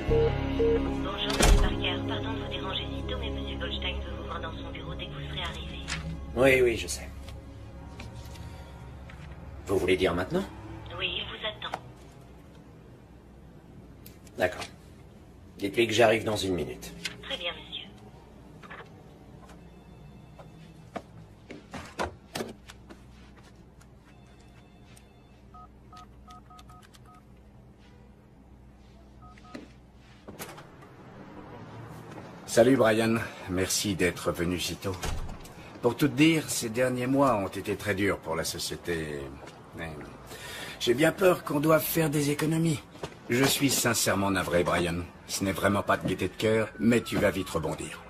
Bonjour, Monsieur Parker. Pardon de vous déranger si tôt, mais Monsieur Goldstein veut vous voir dans son bureau dès que vous serez arrivé. Oui, oui, je sais. Vous voulez dire maintenant? Oui, il vous attend. D'accord. Dites-lui que j'arrive dans une minute. Très bien, monsieur. Salut Brian, merci d'être venu si tôt. Pour tout te dire, ces derniers mois ont été très durs pour la société. Mais j'ai bien peur qu'on doive faire des économies. Je suis sincèrement navré, Brian. Ce n'est vraiment pas de gaieté de cœur, mais tu vas vite rebondir.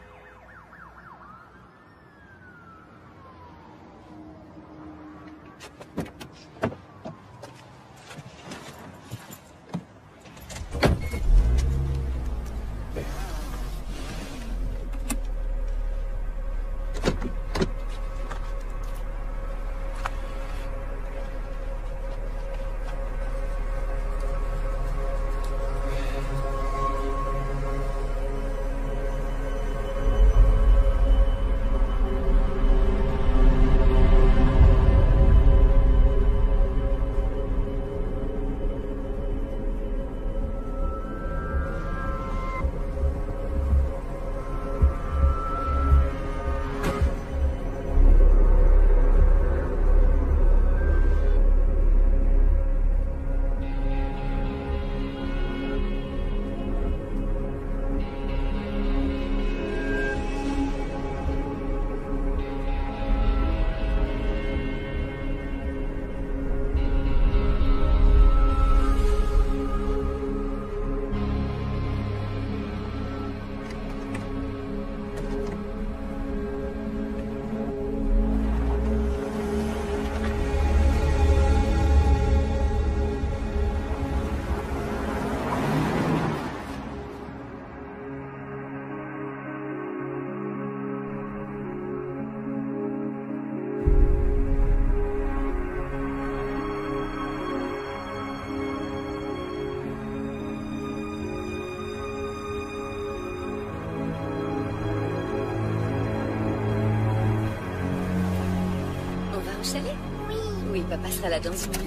Chalet? Oui. Oui, papa sera là dans une minute.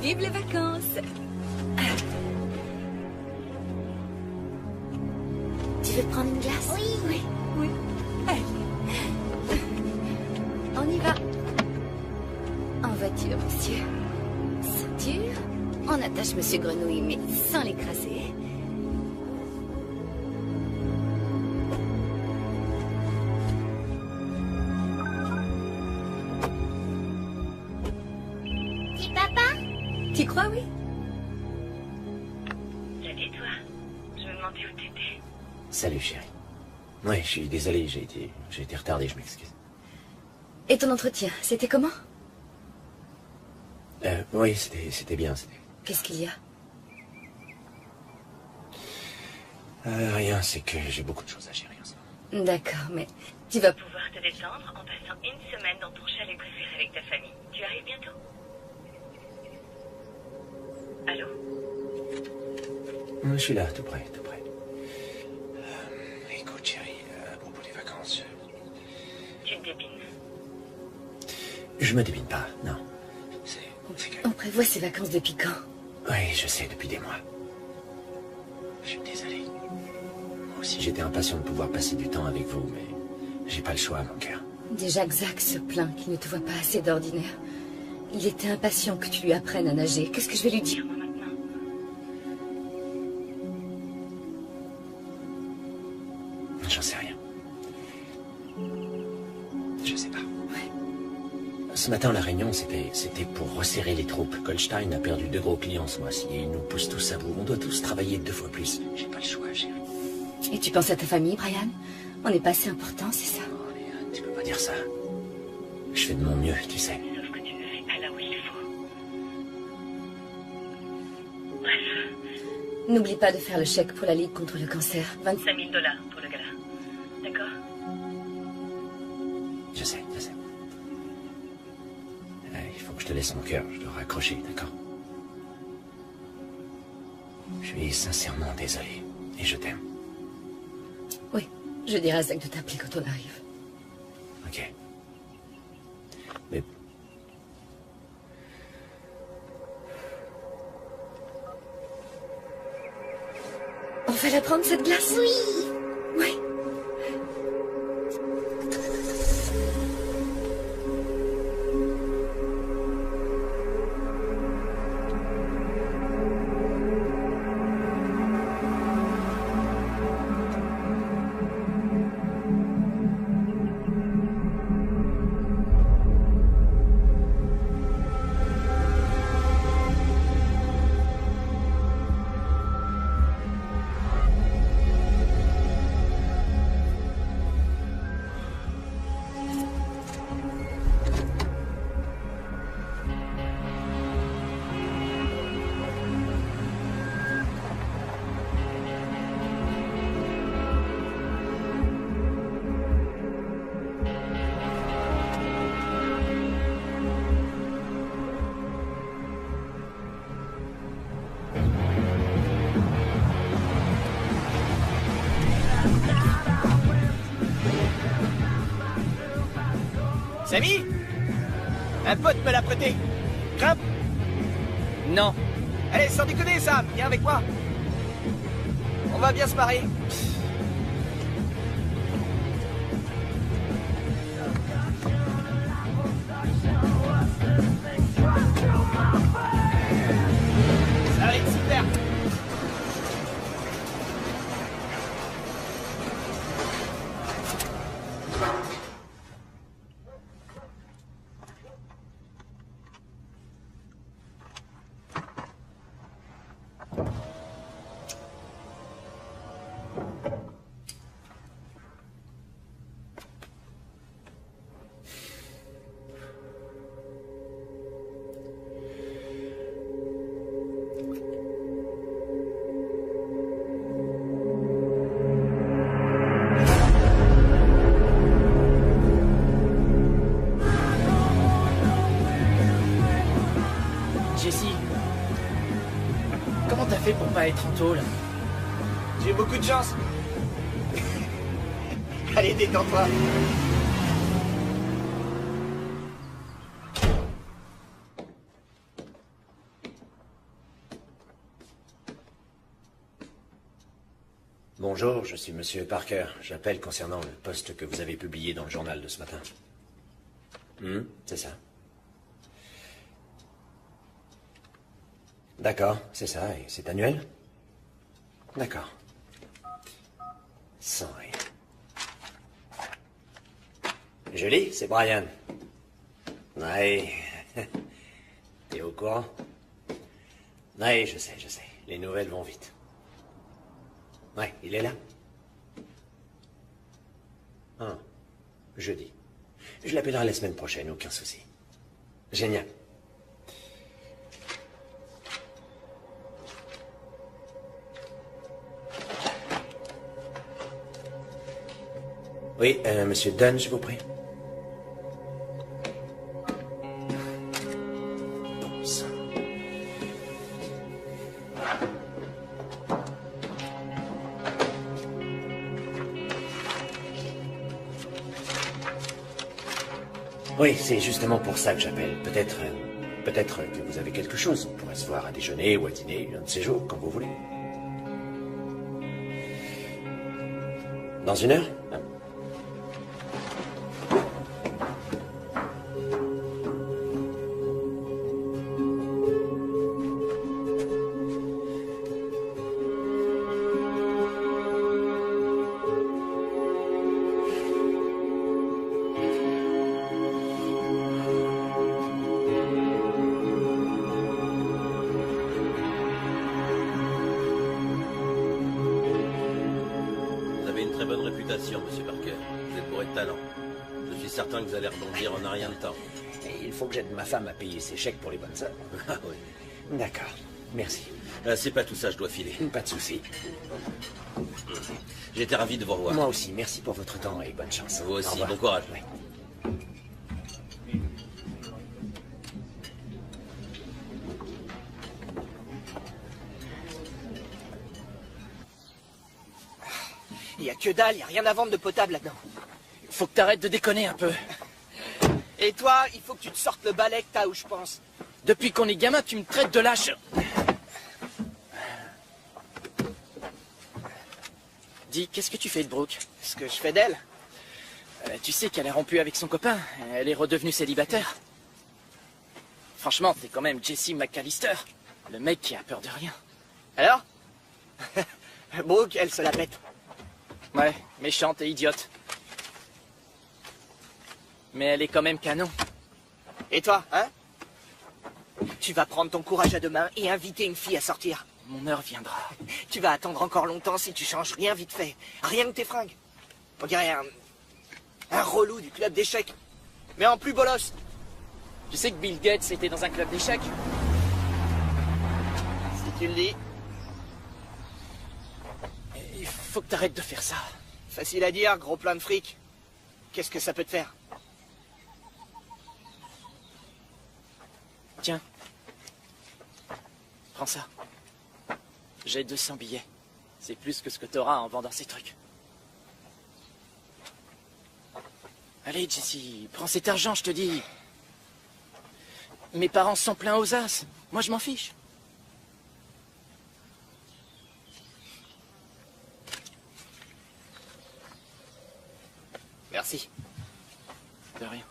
Vive les vacances! Tu veux prendre une glace? Oui. Oui. Oui. Allez. On y va. En voiture, monsieur. Ceinture. On attache monsieur Grenouille, mais sans l'écraser. Tu crois, oui? Salut, toi. Je me demandais où t'étais. Salut, chérie. Oui, je suis désolé, j'ai été retardé, je m'excuse. Et ton entretien, c'était comment? Oui, c'était bien, c'était... Qu'est-ce qu'il y a? Rien, c'est que j'ai beaucoup de choses à gérer en ce moment. D'accord, mais tu vas pouvoir te détendre en passant une semaine dans ton chalet préféré avec ta famille. Tu arrives bientôt? Allô? Je suis là, tout près, tout près. Écoute, chérie, à propos des vacances... Tu te dépines? Je me débine pas, non. C'est que... On prévoit ces vacances depuis quand? Oui, je sais, depuis des mois. Je suis désolé. Moi aussi, j'étais impatient de pouvoir passer du temps avec vous, mais j'ai pas le choix, mon cœur. Déjà, Xac se plaint qu'il ne te voit pas assez d'ordinaire. Il était impatient que tu lui apprennes à nager. Qu'est-ce que je vais lui dire, moi, maintenant? J'en sais rien. Je sais pas. Ouais. Ce matin, la réunion, c'était pour resserrer les troupes. Goldstein a perdu 2 gros clients ce mois-ci et il nous pousse tous à bout. On doit tous travailler 2 fois plus. J'ai pas le choix, chérie. Et tu penses à ta famille, Brian? On n'est pas assez important, c'est ça? Oh, Léa, tu peux pas dire ça. Je fais de mon mieux, tu sais. Sauf que tu ne le fais pas là où il faut. Bref. N'oublie pas de faire le chèque pour la Ligue contre le cancer. 25 000 $ pour le gala. D'accord? Je sais, je sais. Il faut que je te laisse mon cœur. Je dois raccrocher, d'accord? Je suis sincèrement désolé. Et je t'aime. Oui, je dirai à Zach de t'appeler quand on arrive. Ok. Mais... On va la prendre, cette glace? Oui. Oui. Samy? Un pote me l'a prêté. Grimpe? Non. Allez, sans déconner, Sam, viens avec moi. On va bien se marrer. Ça va être super. Pour pas être en tôle. J'ai beaucoup de chance. Allez, détends-toi. Bonjour, je suis Monsieur Parker. J'appelle concernant le post que vous avez publié dans le journal de ce matin. C'est ça. D'accord, c'est ça, et c'est annuel? D'accord. Sans rien. Je lis, c'est Brian. Ouais. T'es au courant? Ouais, je sais. Les nouvelles vont vite. Ouais, il est là? Ah, jeudi. Je l'appellerai la semaine prochaine, aucun souci. Génial. Oui, Monsieur Dunn, je vous prie. Bon sang. Oui, c'est justement pour ça que j'appelle. Peut-être que vous avez quelque chose. On pourrait se voir à déjeuner ou à dîner, un de ces jours, quand vous voulez. Dans 1 heure? Monsieur Parker. Vous êtes bourré de talent. Je suis certain que vous allez rebondir en un rien de temps. Et il faut que j'aide ma femme à payer ses chèques pour les bonnes œuvres. Ah oui. D'accord. Merci. C'est pas tout ça, je dois filer. Pas de souci. J'étais ravi de vous revoir. Moi aussi. Merci pour votre temps et bonne chance. Vous aussi. Bon courage. Oui. y a que dalle, y a rien à vendre de potable là-dedans. Faut que t'arrêtes de déconner un peu. Et toi, il faut que tu te sortes le balai que t'as où je pense. Depuis qu'on est gamin, tu me traites de lâche. Dis, qu'est-ce que tu fais de Brooke? Ce que je fais d'elle? Tu sais qu'elle a rompu avec son copain. Elle est redevenue célibataire. Franchement, t'es quand même Jesse McAllister. Le mec qui a peur de rien. Alors? Brooke, elle se la pète. Ouais, méchante et idiote. Mais elle est quand même canon. Et toi, hein? Tu vas prendre ton courage à deux mains et inviter une fille à sortir. Mon heure viendra. Tu vas attendre encore longtemps si tu changes rien vite fait. Rien que tes fringues. On dirait un relou du club d'échecs. Mais en plus bolos. Tu sais que Bill Gates était dans un club d'échecs? Si tu le dis. Il faut que t'arrêtes de faire ça. Facile à dire, gros plein de fric. Qu'est-ce que ça peut te faire? Tiens. Prends ça. J'ai 200 billets. C'est plus que ce que t'auras en vendant ces trucs. Allez, Jesse, prends cet argent, je te dis. Mes parents sont pleins aux as. Moi, je m'en fiche. Merci. De rien.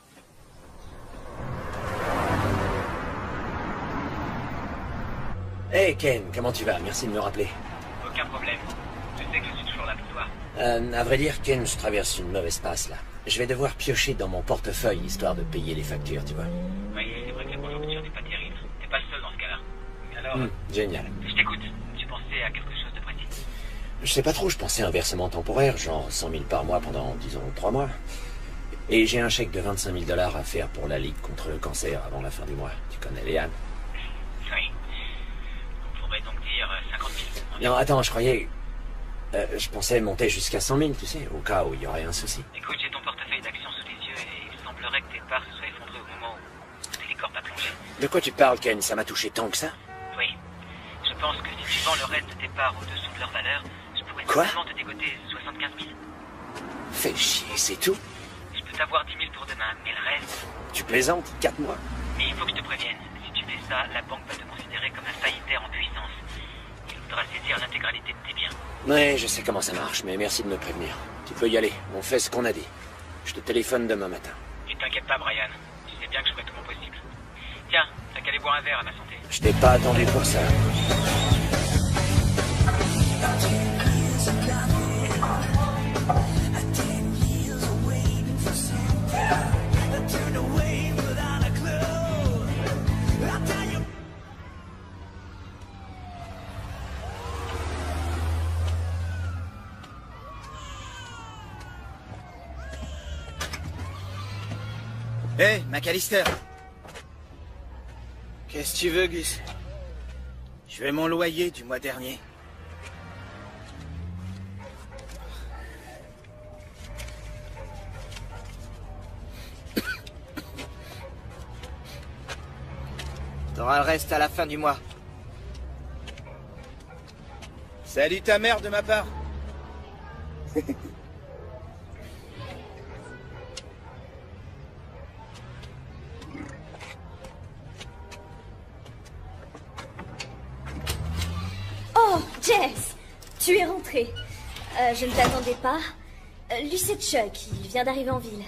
Hey Ken, comment tu vas? Merci de me rappeler. Aucun problème. Je sais que je suis toujours là pour toi. À vrai dire, Ken, je traverse une mauvaise passe, là. Je vais devoir piocher dans mon portefeuille, histoire de payer les factures, tu vois. Oui, c'est vrai que la conjoncture n'est pas terrible. T'es pas le seul dans ce cas-là. Alors, Génial. je t'écoute. Tu pensais à quelque chose de pratique? Je sais pas trop, je pensais à un versement temporaire, genre 100 000 par mois pendant, disons, 3 mois. Et j'ai un chèque de 25 000 $ à faire pour la Ligue contre le cancer avant la fin du mois. Tu connais Léane? Oui. On pourrait donc dire 50 000. Non, attends, je croyais... je pensais monter jusqu'à 100 000, tu sais, au cas où il y aurait un souci. Écoute, j'ai ton portefeuille d'actions sous les yeux et il semblerait que tes parts se soient effondrées au moment où Télécorp a plongé. De quoi tu parles, Ken? Ça m'a touché tant que ça? Oui. Je pense que si tu vends le reste de tes parts au-dessous de leur valeur, je pourrais Quoi? simplement te dégoter 75 000. Fais chier, c'est tout? Je peux t'avoir 10 000 pour demain, mais le reste... Tu plaisantes? 4 mois? Mais il faut que je te prévienne. Si tu fais ça, la banque va te considérer comme un faillitaire en puissance. Il voudra saisir l'intégralité de tes biens. Ouais, je sais comment ça marche, mais merci de me prévenir. Tu peux y aller, on fait ce qu'on a dit. Je te téléphone demain matin. Et t'inquiète pas, Brian. Tu sais bien que je ferai tout mon possible. Tiens, t'as qu'à aller boire un verre à ma santé. Je t'ai pas attendu pour ça. Hé, McAllister. Qu'est-ce que tu veux, Gus? Je veux mon loyer du mois dernier. T'auras le reste à la fin du mois. Salut ta mère de ma part. Oh, Jess! Tu es rentré. Je ne t'attendais pas. Lui, c'est Chuck. Il vient d'arriver en ville.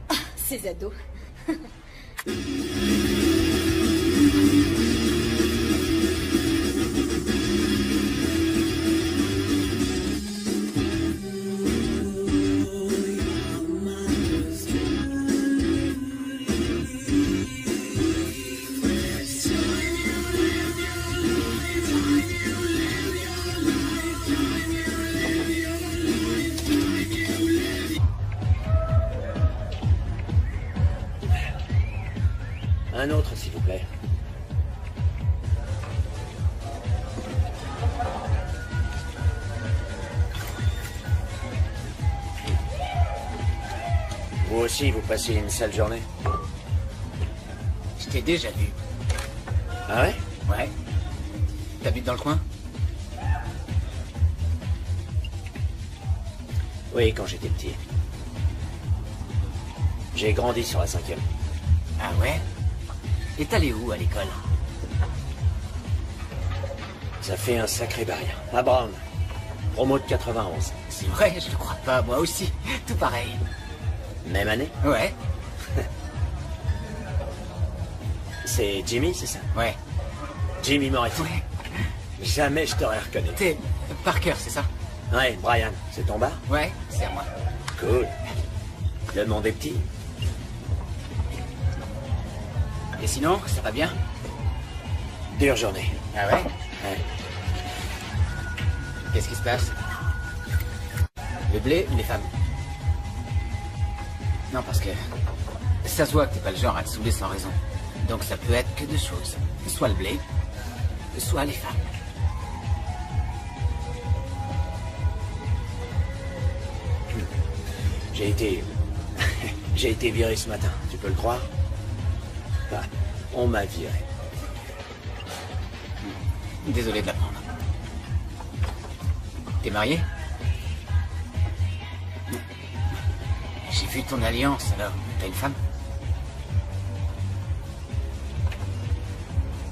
Ah, ces ados. Un autre, s'il vous plaît. Vous aussi, vous passez une sale journée? Je t'ai déjà vu. Ah ouais? Ouais. T'habites dans le coin? Oui, quand j'étais petit. J'ai grandi sur la 5e. Ah ouais? Et t'allais où à l'école? Ça fait un sacré bail. À Brown. Promo de 91. C'est vrai, je le crois pas, moi aussi. Tout pareil. Même année? Ouais. C'est Jimmy, c'est ça? Ouais. Jimmy Moretti. Ouais. Jamais je t'aurais reconnu. T'es Parker, c'est ça? Ouais, Brian, c'est ton bar? Ouais, c'est à moi. Cool. Le monde est petit. Et sinon, ça va bien? Dure journée. Ah ouais? Ouais. Qu'est-ce qui se passe? Le blé ou les femmes? Non, parce que ça se voit que t'es pas le genre à te saouler sans raison. Donc ça peut être que deux choses. Soit le blé, soit les femmes. J'ai été... J'ai été viré ce matin, tu peux le croire? Ah, on m'a viré. Désolé de l'apprendre. T'es marié? J'ai vu ton alliance, alors. T'as une femme?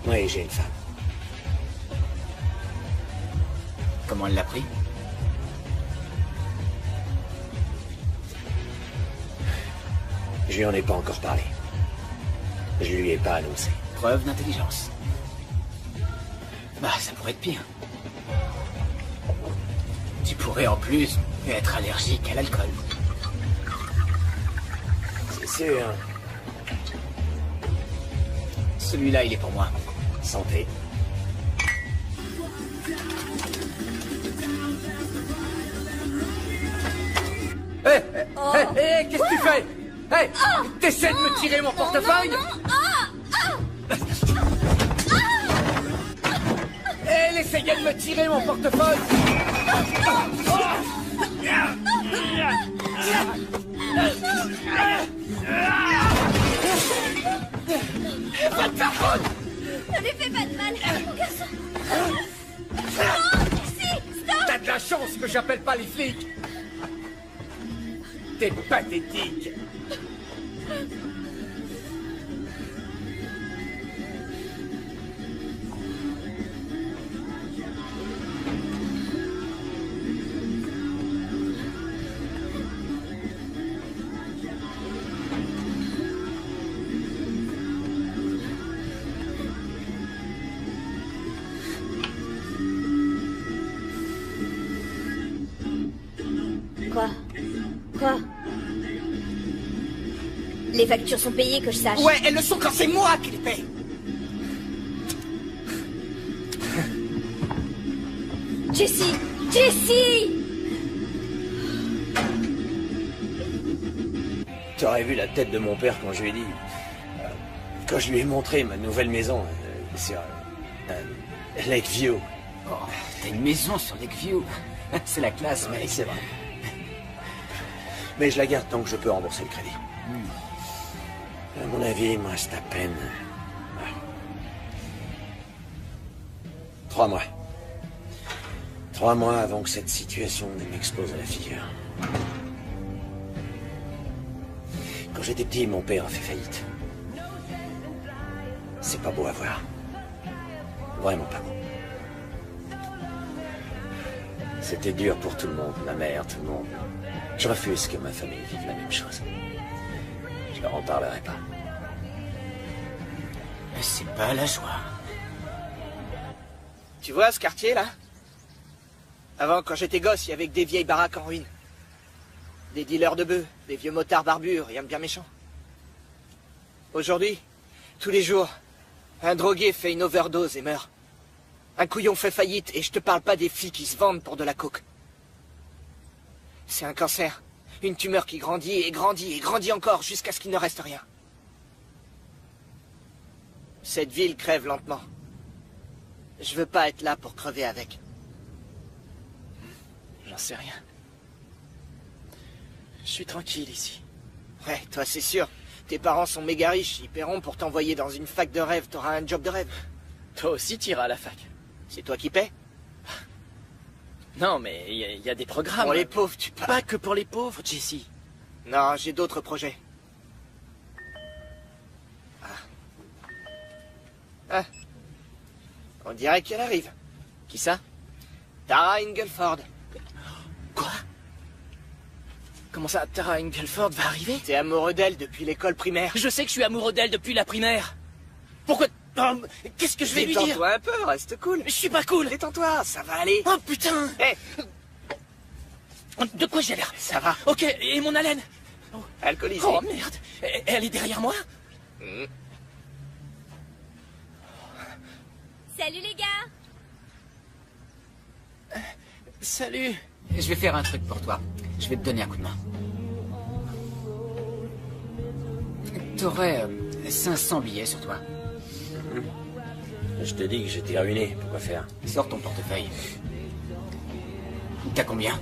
Oui, j'ai une femme. Comment elle l'a pris? Je lui en ai pas encore parlé. Je lui ai pas annoncé. Preuve d'intelligence. Bah, ça pourrait être pire. Tu pourrais en plus être allergique à l'alcool. C'est sûr. Celui-là, il est pour moi. Santé. Hé, qu'est-ce que tu fais? Hé, t'essaies de me tirer mon portefeuille? Elle essayait de me tirer mon portefeuille. Va te faire foutre! Ne lui fais pas de mal, mon garçon. Non, si, stop. T'as de la chance que j'appelle pas les flics. T'es pathétique. Quoi? Les factures sont payées, que je sache. Ouais, elles le sont quand c'est moi qui les paye. Jessie! Jessie! T'aurais vu la tête de mon père quand je lui ai dit... quand je lui ai montré ma nouvelle maison sur... Lakeview. Oh, t'as une maison sur Lakeview. C'est la classe, Oui, mec. c'est vrai. Mais je la garde tant que je peux rembourser le crédit. À mon avis, il me reste à peine... 3 mois. 3 mois avant que cette situation ne m'explose à la figure. Quand j'étais petit, mon père a fait faillite. C'est pas beau à voir. Vraiment pas beau. C'était dur pour tout le monde, ma mère, tout le monde. Je refuse que ma famille vive la même chose. Je leur en parlerai pas. C'est pas la joie. Tu vois ce quartier, là? Avant, quand j'étais gosse, il y avait que des vieilles baraques en ruine. Des dealers de bœufs, des vieux motards barbus, rien de bien méchant. Aujourd'hui, tous les jours, un drogué fait une overdose et meurt. Un couillon fait faillite, et je te parle pas des filles qui se vendent pour de la coke. C'est un cancer. Une tumeur qui grandit et grandit et grandit encore jusqu'à ce qu'il ne reste rien. Cette ville crève lentement. Je veux pas être là pour crever avec. J'en sais rien. Je suis tranquille ici. Ouais, toi c'est sûr. Tes parents sont méga riches, ils paieront pour t'envoyer dans une fac de rêve, t'auras un job de rêve. Toi aussi t'iras à la fac. C'est toi qui paies? Non, mais il y a des programmes. Pour les pauvres, tu parles. Pas que pour les pauvres, Jesse. Non, j'ai d'autres projets. Ah. On dirait qu'elle arrive. Qui ça? Tara Ingleford. Quoi? Comment ça, Tara Ingleford va arriver? T'es amoureux d'elle depuis l'école primaire. Je sais que je suis amoureux d'elle depuis la primaire. Pourquoi? Oh, qu'est-ce que je vais lui dire? Détends-toi un peu, reste cool. Je suis pas cool. Détends-toi, ça va aller. Oh putain! Hé, De quoi j'ai l'air? ça va. Ok, et mon haleine? Alcoolisé. Oh merde! Elle est derrière moi? Salut les gars! Salut! Je vais faire un truc pour toi. Je vais te donner un coup de main. T'aurais 500 billets sur toi. Je te dis que j'étais ruiné. Pourquoi faire? Sors ton portefeuille. T'as combien?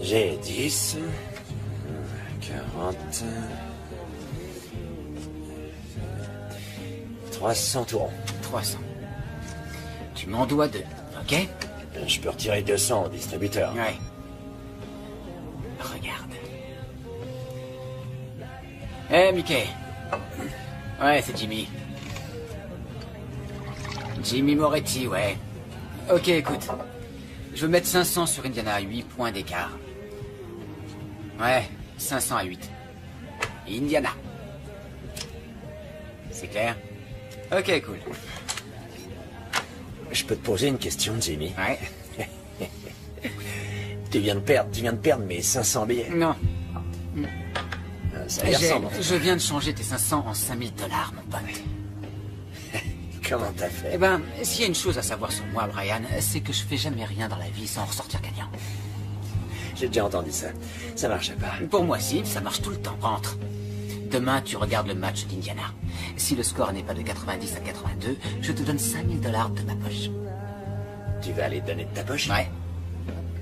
J'ai 10, 40, 300 tourons. 300. Tu m'en dois 2, ok? Je peux retirer 200 au distributeur. Ouais. Regarde. Hé, Mickey. Ouais, c'est Jimmy. Jimmy Moretti, ouais. Ok, écoute. Je veux mettre 500 sur Indiana, 8 points d'écart. Ouais, 500 à 8. Indiana. C'est clair? Ok, cool. Je peux te poser une question, Jimmy? Ouais. Tu viens de perdre mes 500 billets. Non. Ça y ressemble. Je viens de changer tes 500 en 5000 $, mon pote. Comment t'as fait? Eh ben, s'il y a une chose à savoir sur moi, Brian, c'est que je fais jamais rien dans la vie sans ressortir gagnant. J'ai déjà entendu ça. Ça marchait pas. Pour moi, si, ça marche tout le temps. Rentre. Demain, tu regardes le match d'Indiana. Si le score n'est pas de 90 à 82, je te donne 5000 $ de ma poche. Tu vas aller te donner de ta poche? Ouais.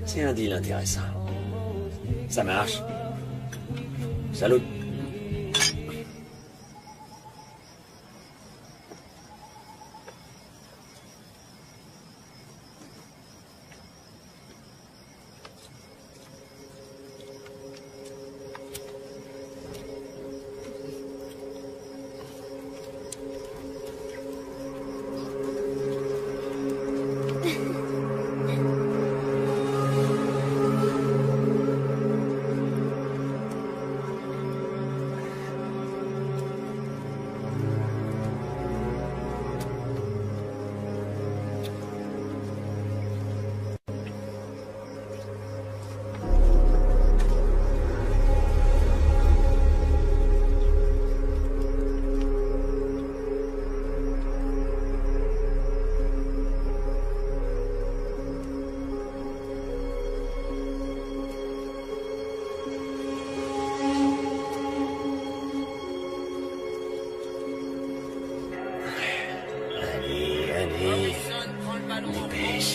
C'est un deal intéressant. Ça marche. Salut.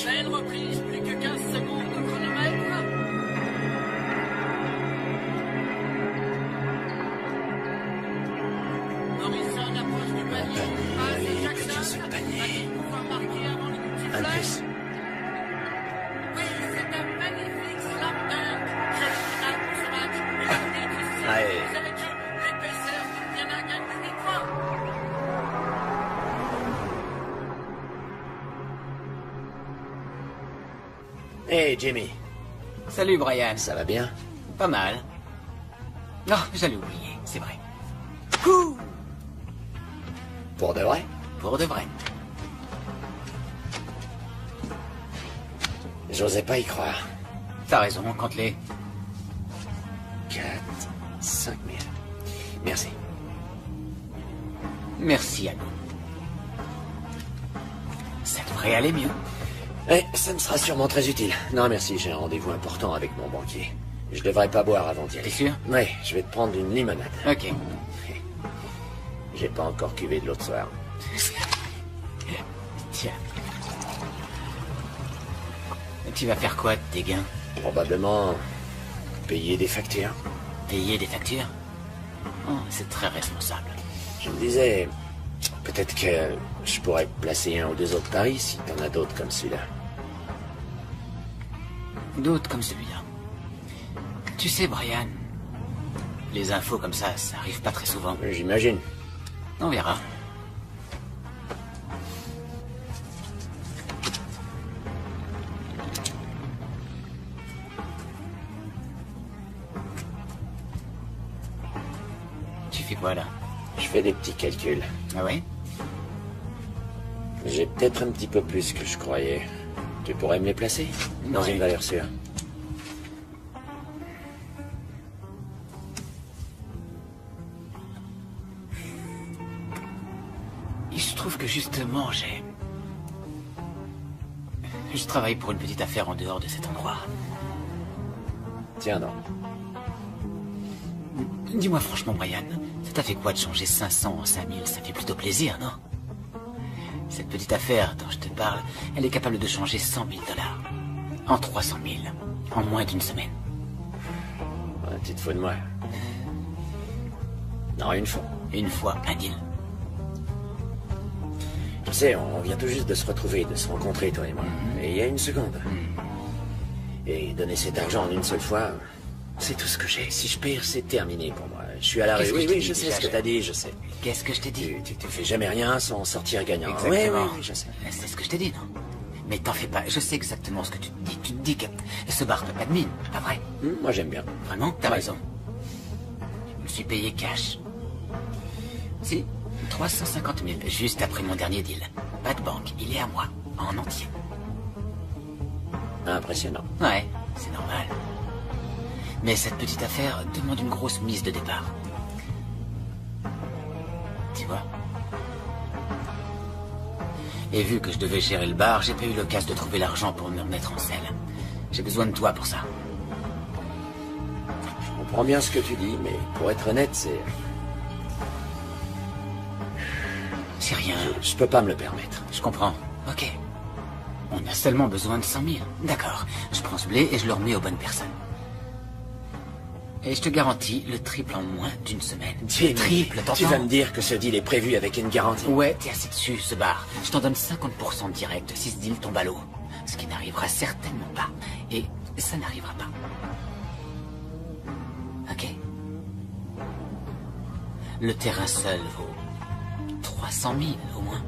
Belle reprise, plus que 15 secondes de chronomètre. Morrison approche du panier. Passe Jackson. Va-t-il pouvoir marquer avant le coup de sifflet? Oui, c'est un magnifique slam dunk. Quelle finale pour ce match. Le public ici, vous avez dit, l'épaisseur d'Indiana gagne de 8 points. Hey, Jimmy. Salut, Brian. Ça va bien? Pas mal. Non, j'allais oublier, c'est vrai. Pour de vrai? Pour de vrai. J'osais pas y croire. T'as raison, compte-les. 4, 5 000. Merci. Merci à nous. Ça devrait aller mieux. Eh, ça me sera sûrement très utile. Non, merci, j'ai un rendez-vous important avec mon banquier. Je devrais pas boire avant d'y aller. T'es sûr? Oui, je vais te prendre une limonade. Ok. J'ai pas encore cuvé de l'autre soir. Tiens. Tu vas faire quoi de tes gains? Probablement payer des factures. Payer des factures? Oh, c'est très responsable. Je me disais, peut-être que je pourrais placer un ou deux autres paris si t'en as d'autres comme celui-là. D'autres comme celui-là. Tu sais, Brian, les infos comme ça arrive pas très souvent. J'imagine. On verra. Tu fais quoi là? Je fais des petits calculs. Ah ouais? J'ai peut-être un petit peu plus que je croyais. Tu pourrais me les placer dans une valeur sûre. Il se trouve que justement, je travaille pour une petite affaire en dehors de cet endroit. Tiens donc. Dis-moi franchement, Brian, ça t'a fait quoi de changer 500 en 5000? Ça fait plutôt plaisir, non? Cette petite affaire dont je te parle, elle est capable de changer 100 000 $. En 300 000. En moins d'une semaine. Ouais, tu te fous de moi. Non, une fois. Une fois, un deal. Tu sais, on vient tout juste de se retrouver, de se rencontrer, toi et moi. Et il y a une seconde. Et donner cet argent en une seule fois, c'est tout ce que j'ai. Si je perds, c'est terminé pour moi. Je suis à la rue. Oui, je sais ce que t'as dit, je sais. Qu'est-ce que je t'ai dit? Tu fais jamais rien sans sortir gagnant. Exactement. Oui, je sais. C'est ce que je t'ai dit, non? Mais t'en fais pas, je sais exactement ce que tu te dis. Tu te dis que ce bar n'a pas de mine, pas vrai? Moi, j'aime bien. Vraiment? T'as raison. Je me suis payé cash. Si, 350 000, juste après mon dernier deal. Pas de banque, il est à moi, en entier. Impressionnant. Ouais, c'est normal. Mais cette petite affaire demande une grosse mise de départ. Tu vois? Et vu que je devais gérer le bar, j'ai pas eu l'occasion de trouver l'argent pour me remettre en selle. J'ai besoin de toi pour ça. Je comprends bien ce que tu dis, mais pour être honnête, c'est... C'est rien. Je peux pas me le permettre. Je comprends. Ok. On a seulement besoin de 100 000. D'accord. Je prends ce blé et je le remets aux bonnes personnes. Et je te garantis le triple en moins d'une semaine. Le triple, t'entends? Tu vas me dire que ce deal est prévu avec une garantie? Ouais, t'es assis dessus, ce bar. Je t'en donne 50% direct si ce deal tombe à l'eau. Ce qui n'arrivera certainement pas. Et ça n'arrivera pas. Ok. Le terrain seul vaut 300 000 au moins.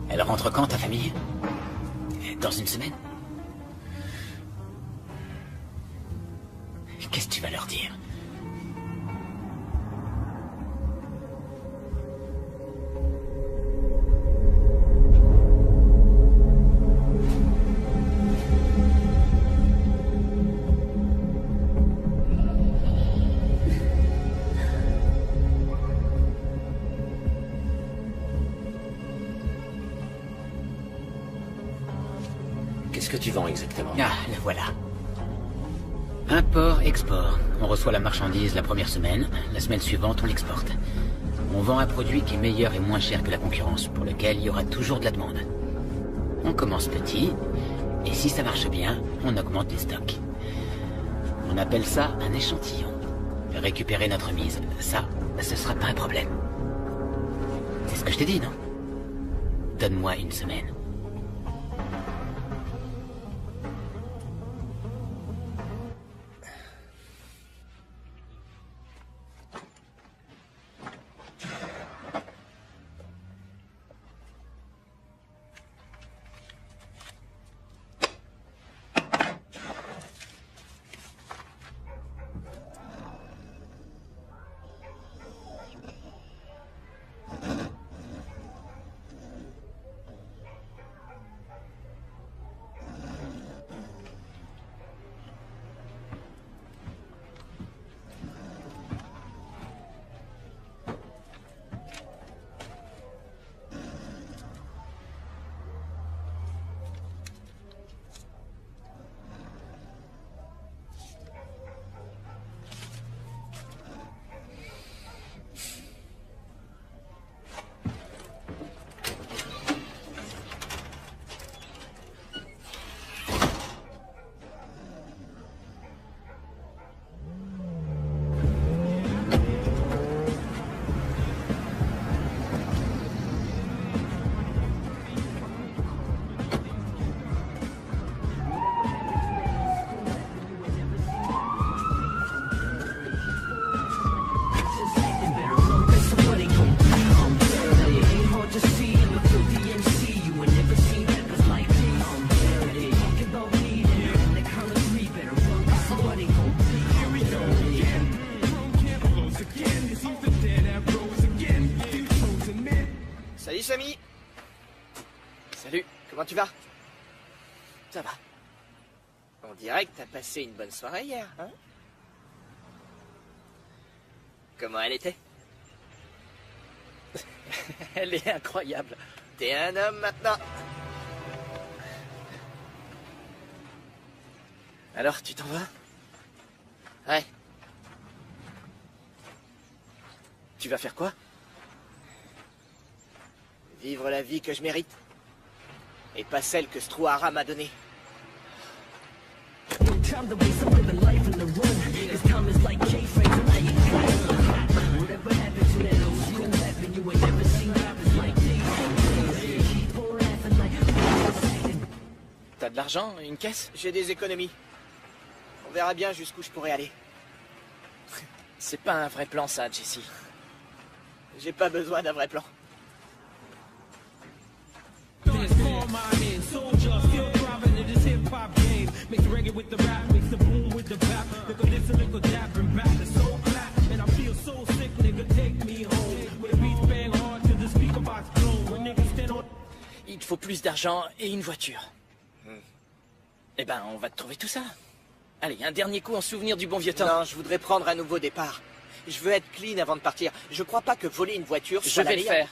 Elle rentre quand, ta famille? Dans une semaine? Qu'est-ce que tu vas leur dire? Qu'est-ce que tu vends exactement? Ah, le voilà. Import-export. On reçoit la marchandise la première semaine. La semaine suivante, on l'exporte. On vend un produit qui est meilleur et moins cher que la concurrence, pour lequel il y aura toujours de la demande. On commence petit, et si ça marche bien, on augmente les stocks. On appelle ça un échantillon. Récupérer notre mise, ça, ce sera pas un problème. C'est ce que je t'ai dit, non? Donne-moi une semaine. Comment tu vas? Ça va. On dirait que t'as passé une bonne soirée hier, hein? Comment elle était? Elle est incroyable. T'es un homme maintenant. Alors, tu t'en vas? Ouais. Tu vas faire quoi? Vivre la vie que je mérite. Et pas celle que Struhara m'a donnée. T'as de l'argent? Une caisse? J'ai des économies. On verra bien jusqu'où je pourrais aller. C'est pas un vrai plan, ça, Jesse. J'ai pas besoin d'un vrai plan. Il te faut plus d'argent et une voiture. Eh ben, on va te trouver tout ça. Allez, un dernier coup en souvenir du bon vieux temps. Non, je voudrais prendre un nouveau départ. Je veux être clean avant de partir. Je crois pas que voler une voiture soit Je vais le faire.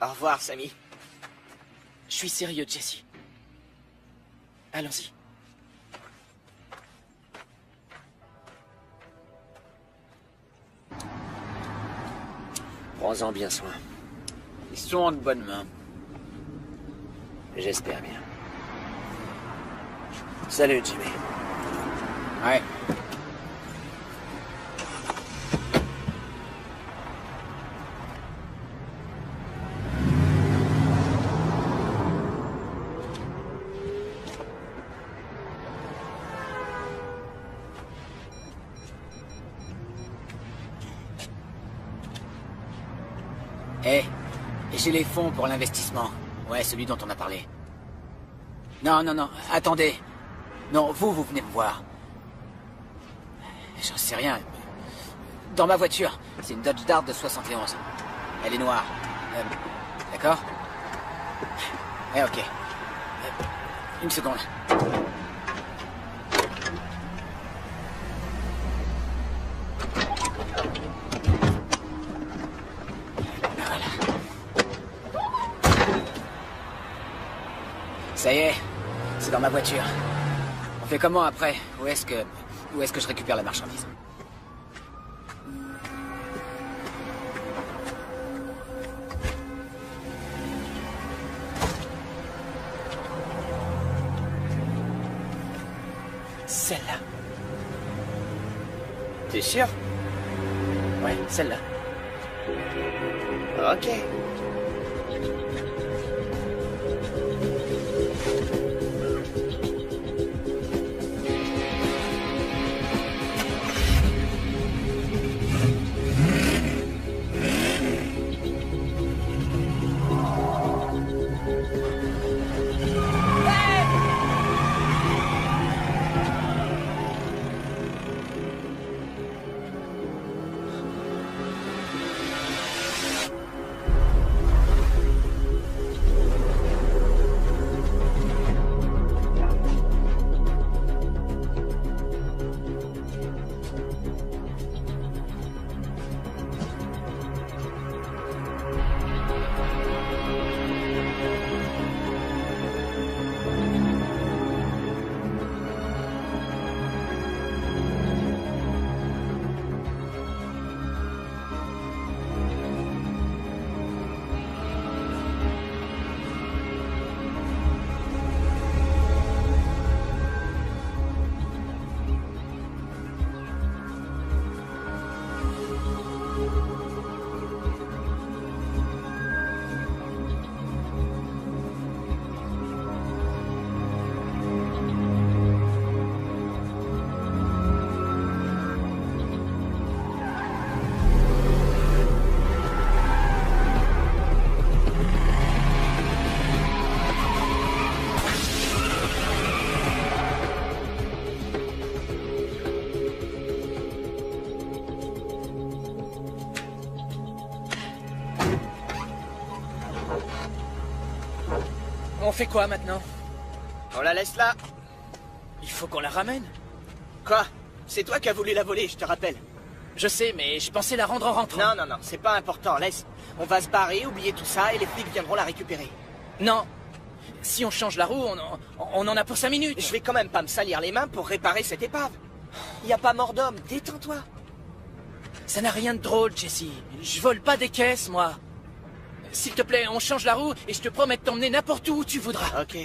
Au revoir, Sammy. Je suis sérieux, Jesse. Allons-y. Prends-en bien soin. Ils sont en de bonnes mains. J'espère bien. Salut, Jimmy. Ouais. Eh, j'ai les fonds pour l'investissement. Ouais, celui dont on a parlé. Non, non, non, attendez. Non, vous venez me voir. J'en sais rien. Dans ma voiture, c'est une Dodge Dart de 71. Elle est noire. D'accord? Eh, ok. Une seconde. Ça y est, c'est dans ma voiture. On fait comment après? Où est-ce que je récupère la marchandise? Celle-là. T'es sûr? Ouais, celle-là. Ok. On fait quoi maintenant? On la laisse là. Il faut qu'on la ramène. Quoi? C'est toi qui as voulu la voler, je te rappelle. Je sais, mais je pensais la rendre en rentrant. Non, c'est pas important, laisse. On va se barrer, oublier tout ça, et les flics viendront la récupérer. Non. Si on change la roue, on en a pour 5 minutes. Je vais quand même pas me salir les mains pour réparer cette épave. Y a pas mort d'homme, détends-toi. Ça n'a rien de drôle, Jesse. Je vole pas des caisses, moi. S'il te plaît, on change la roue et je te promets de t'emmener n'importe où tu voudras. Ok.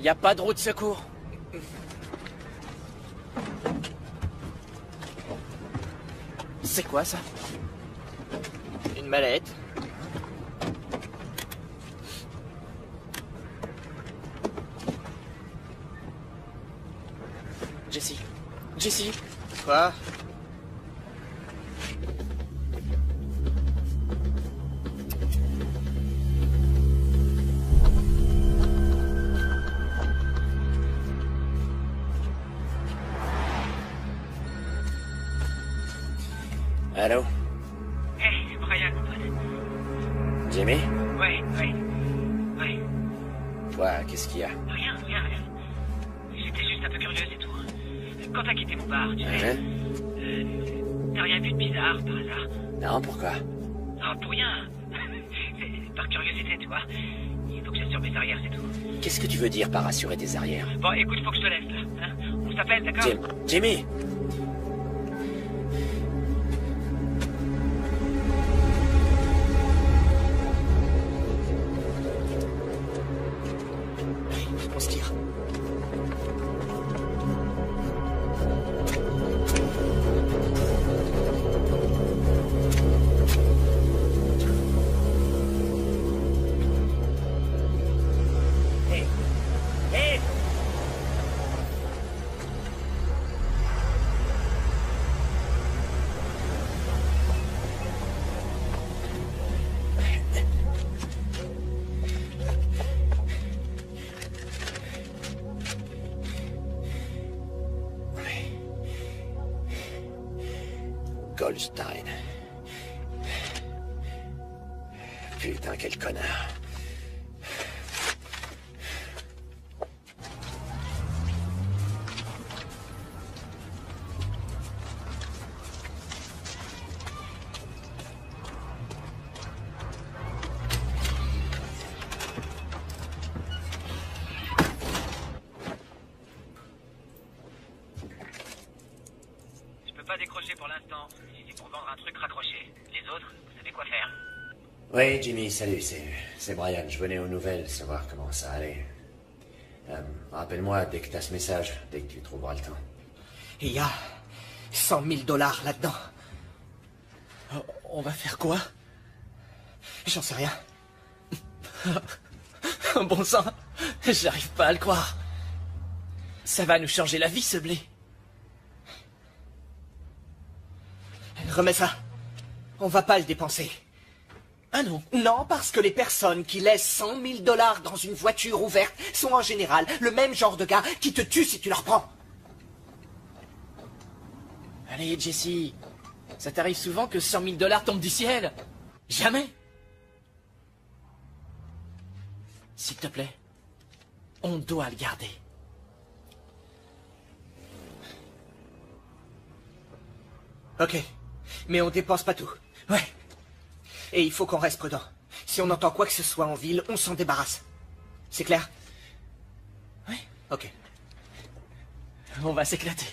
Y a pas de roue de secours. C'est quoi ça? Une mallette. Jesse. Quoi? Allô? Hey, Brian, mon pote. Jimmy? Ouais. Toi, qu'est-ce qu'il y a? Rien. J'étais juste un peu curieux, c'est tout. Quand t'as quitté mon bar, tu sais... t'as rien vu de bizarre, par hasard? Non, pourquoi? Ah, pour rien. C'est par curiosité, tu vois. Il faut que j'assure mes arrières, c'est tout. Qu'est-ce que tu veux dire par assurer tes arrières? Bon, écoute, faut que je te laisse, là. Hein, on s'appelle, d'accord? Jimmy! On se tire. Hey! Goldstein. Putain, quel connard. Je peux pas décrocher pour l'instant. Si c'est pour vendre un truc, raccroché. Les autres, vous savez quoi faire. Oui, Jimmy, salut, c'est Brian. Je venais aux nouvelles, savoir comment ça allait. Rappelle-moi dès que t'as ce message, dès que tu trouveras le temps. Il y a 100 000 $ là-dedans. On va faire quoi? J'en sais rien. Bon sang, j'arrive pas à le croire. Ça va nous changer la vie, ce blé. Remets ça. On va pas le dépenser. Ah non? Non, parce que les personnes qui laissent 100 000 $ dans une voiture ouverte sont en général le même genre de gars qui te tuent si tu leur prends. Allez, Jesse. Ça t'arrive souvent que 100 000 $ tombent du ciel? Jamais. S'il te plaît, on doit le garder. Ok, mais on dépense pas tout. Ouais. Et il faut qu'on reste prudent. Si on entend quoi que ce soit en ville, on s'en débarrasse. C'est clair? Ouais. Ok. On va s'éclater.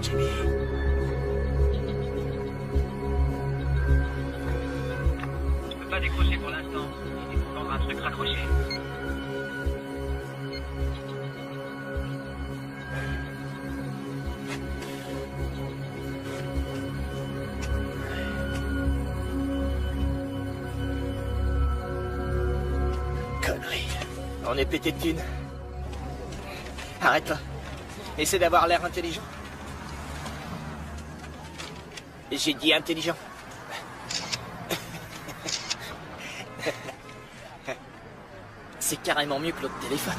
Jimmy. Je peux pas décrocher pour l'instant. Il faut prendre un truc raccroché. Connerie. On est pété de thunes. Arrête-toi. Essaie d'avoir l'air intelligent. J'ai dit intelligent. C'est carrément mieux que l'autre téléphone.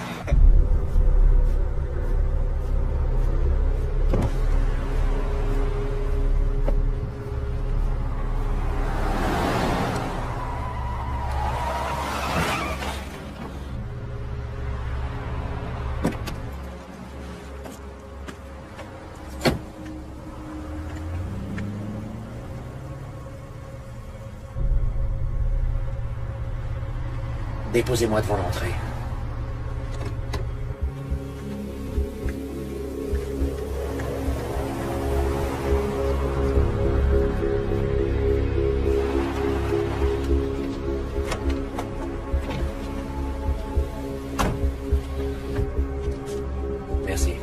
Déposez-moi devant l'entrée. Merci.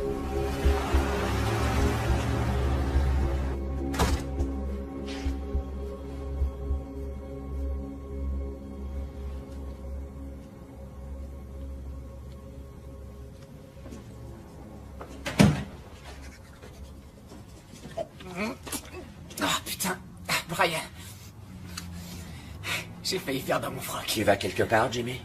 Oh putain, Brian. J'ai failli faire dans mon froc. Tu vas quelque part, Jimmy?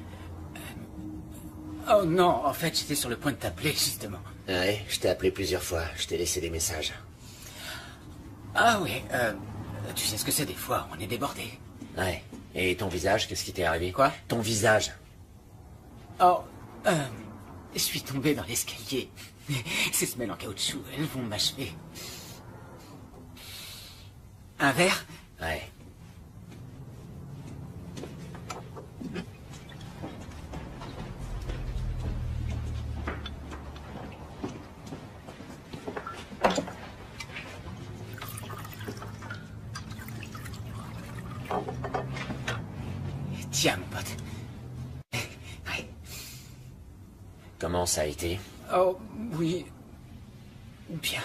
Oh non, en fait, j'étais sur le point de t'appeler, justement. Ouais, je t'ai appelé plusieurs fois. Je t'ai laissé des messages. Ah oui, tu sais ce que c'est des fois, on est débordé. Ouais. Et ton visage, qu'est-ce qui t'est arrivé? Quoi? Ton visage. Oh, je suis tombé dans l'escalier. Ces semelles en caoutchouc, elles vont m'achever. Un verre? Ouais. Tiens, mon pote. Ouais. Comment ça a été? Oh, oui. Bien.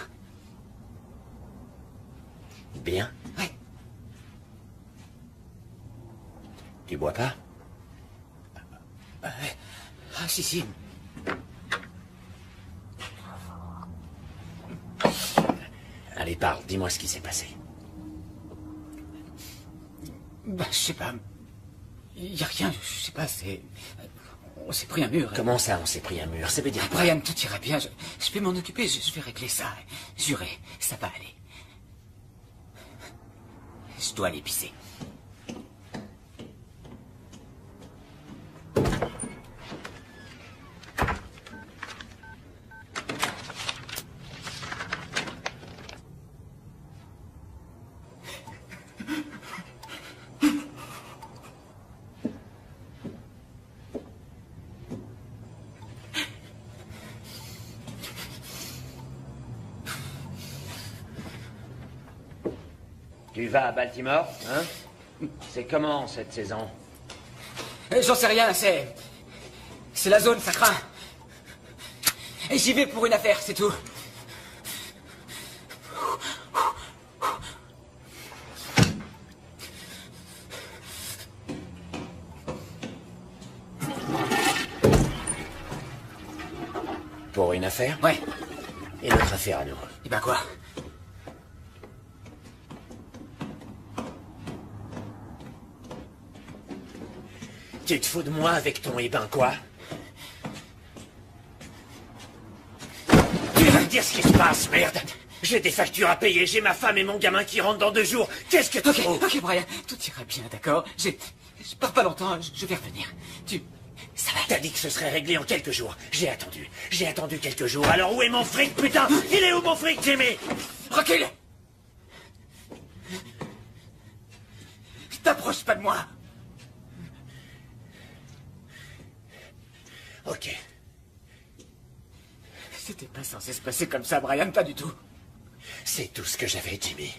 Bien? Ouais. Tu bois pas? Ah, si. Allez, parle. Dis-moi ce qui s'est passé. Bah, je sais pas. Y a rien, je sais pas, c'est... On s'est pris un mur. Comment ça, on s'est pris un mur? Ça veut dire quoi? Brian, tout ira bien. Je vais m'en occuper, je vais régler ça. Juré, ça va aller. Je dois aller pisser. Tu vas à Baltimore, hein? C'est comment, cette saison? J'en sais rien, c'est la zone, ça craint. Et j'y vais pour une affaire, c'est tout. Pour une affaire? Ouais. Et notre affaire à nous? Et ben quoi? Tu te fous de moi avec ton eh ben quoi? Tu vas me dire ce qui se passe, merde! J'ai des factures à payer, j'ai ma femme et mon gamin qui rentrent dans 2 jours. Qu'est-ce que tu fous? Ok, Brian, tout ira bien, d'accord? Je pars pas longtemps, je vais revenir. Ça va. T'as dit que ce serait réglé en quelques jours. J'ai attendu quelques jours. Alors où est mon fric, putain? Il est où mon fric, Jimmy? Recule! T'approches pas de moi! Ok. C'était pas censé se passer comme ça, Brian, pas du tout. C'est tout ce que j'avais, Jimmy.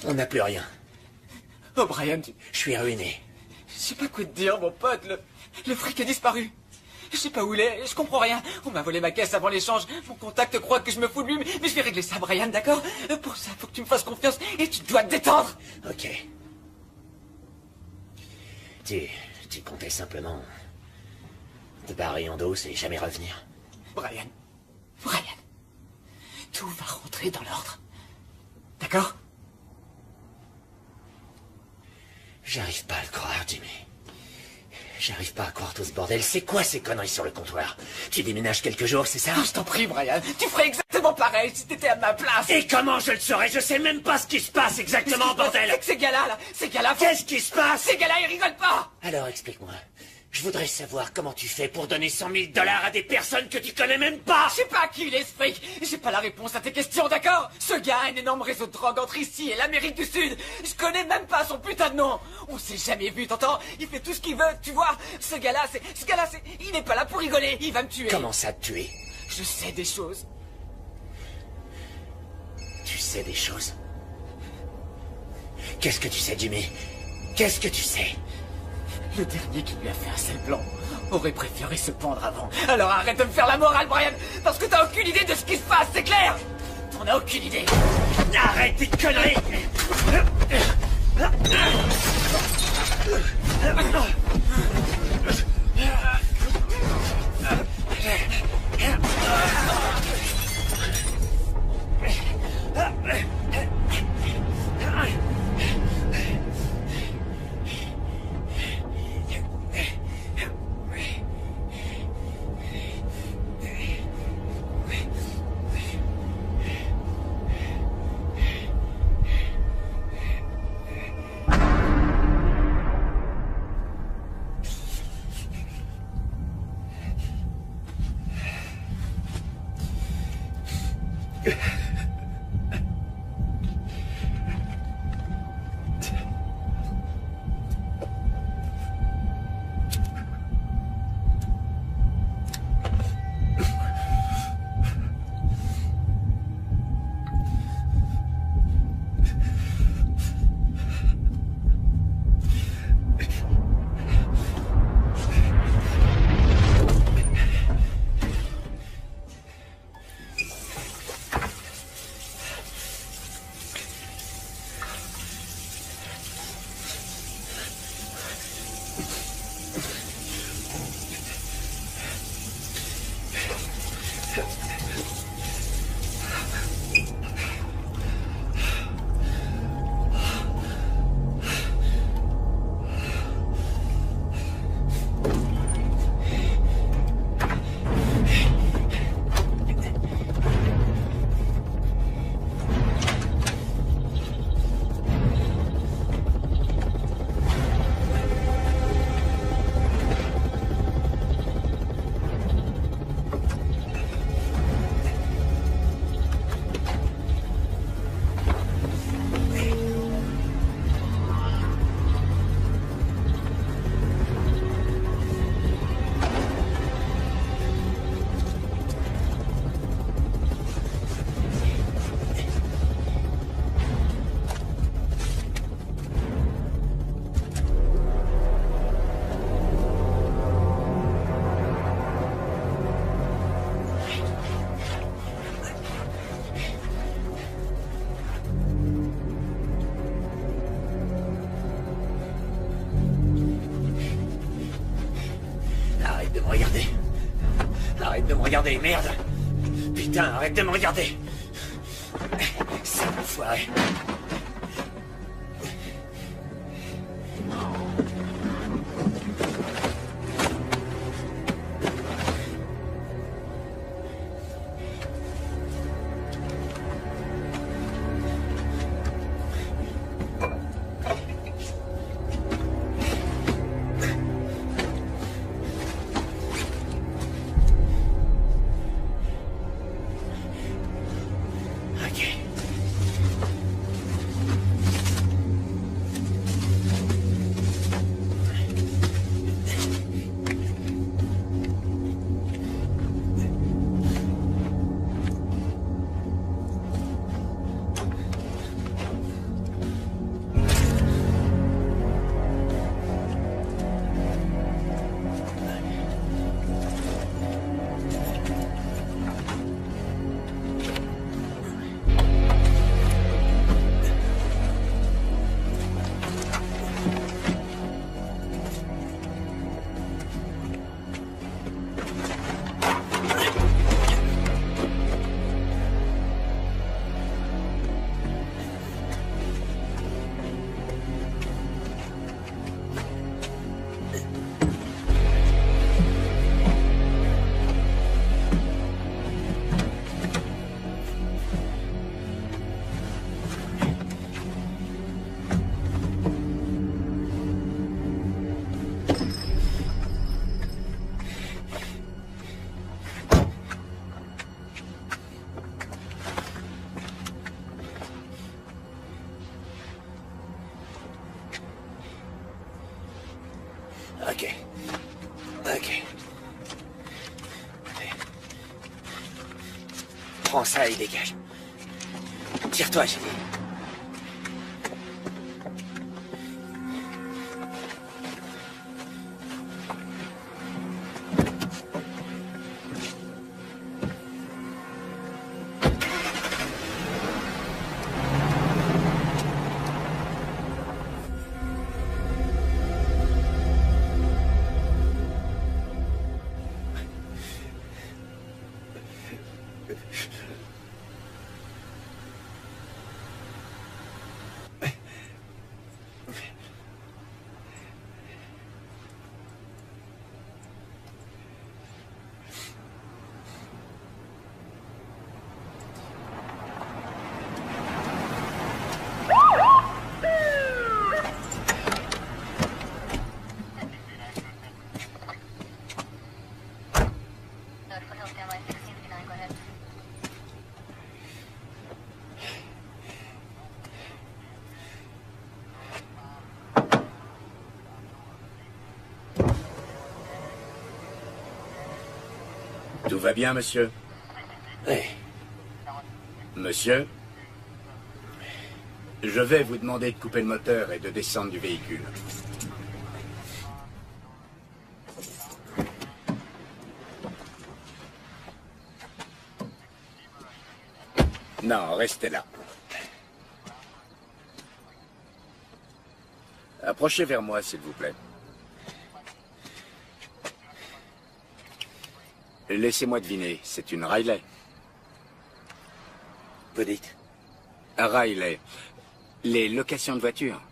On n'a plus rien. Oh, Brian, Je suis ruiné. Je sais pas quoi te dire, mon pote. Le fric a disparu. Je sais pas où il est, je comprends rien. On m'a volé ma caisse avant l'échange. Mon contact croit que je me fous de lui, mais je vais régler ça, Brian, d'accord? Pour ça, faut que tu me fasses confiance et tu dois te détendre. Ok. Tu comptais simplement te barrer en dos et jamais revenir. Brian, tout va rentrer dans l'ordre. D'accord? J'arrive pas à le croire, Jimmy. J'arrive pas à croire tout ce bordel. C'est quoi ces conneries sur le comptoir? Tu déménages quelques jours, c'est ça? Je t'en prie, Brian, tu ferais exactement pareil si t'étais à ma place. Et comment je le saurais? Je sais même pas ce qui se passe exactement, bordel. C'est que ces gars-là, Qu'est-ce qui se passe? Ces gars-là, ils rigolent pas. Alors explique-moi. Je voudrais savoir comment tu fais pour donner 100 000 $ à des personnes que tu connais même pas. Je sais pas à qui il est ce fric. J'ai pas la réponse à tes questions, d'accord? Ce gars a un énorme réseau de drogue entre ici et l'Amérique du Sud. Je connais même pas son putain de nom. On s'est jamais vu, t'entends? Il fait tout ce qu'il veut, tu vois? Ce gars-là, il n'est pas là pour rigoler. Il va me tuer. Comment ça te tuer? Je sais des choses. Tu sais des choses? Qu'est-ce que tu sais, Jimmy? Qu'est-ce que tu sais? Le dernier qui lui a fait un sale plan aurait préféré se pendre avant. Alors arrête de me faire la morale, Brian, parce que t'as aucune idée de ce qui se passe, c'est clair? T'en as aucune idée. Arrête tes conneries! Arrête de me regarder, merde! Putain, arrête de me regarder! C'est enfoiré! Prends ça et dégage. Tire-toi, j'ai dit. Tout va bien, monsieur? Oui. Monsieur? Je vais vous demander de couper le moteur et de descendre du véhicule. Non, restez là. Approchez vers moi, s'il vous plaît. Laissez-moi deviner, c'est une Riley. Vous dites? Riley. Les locations de voitures.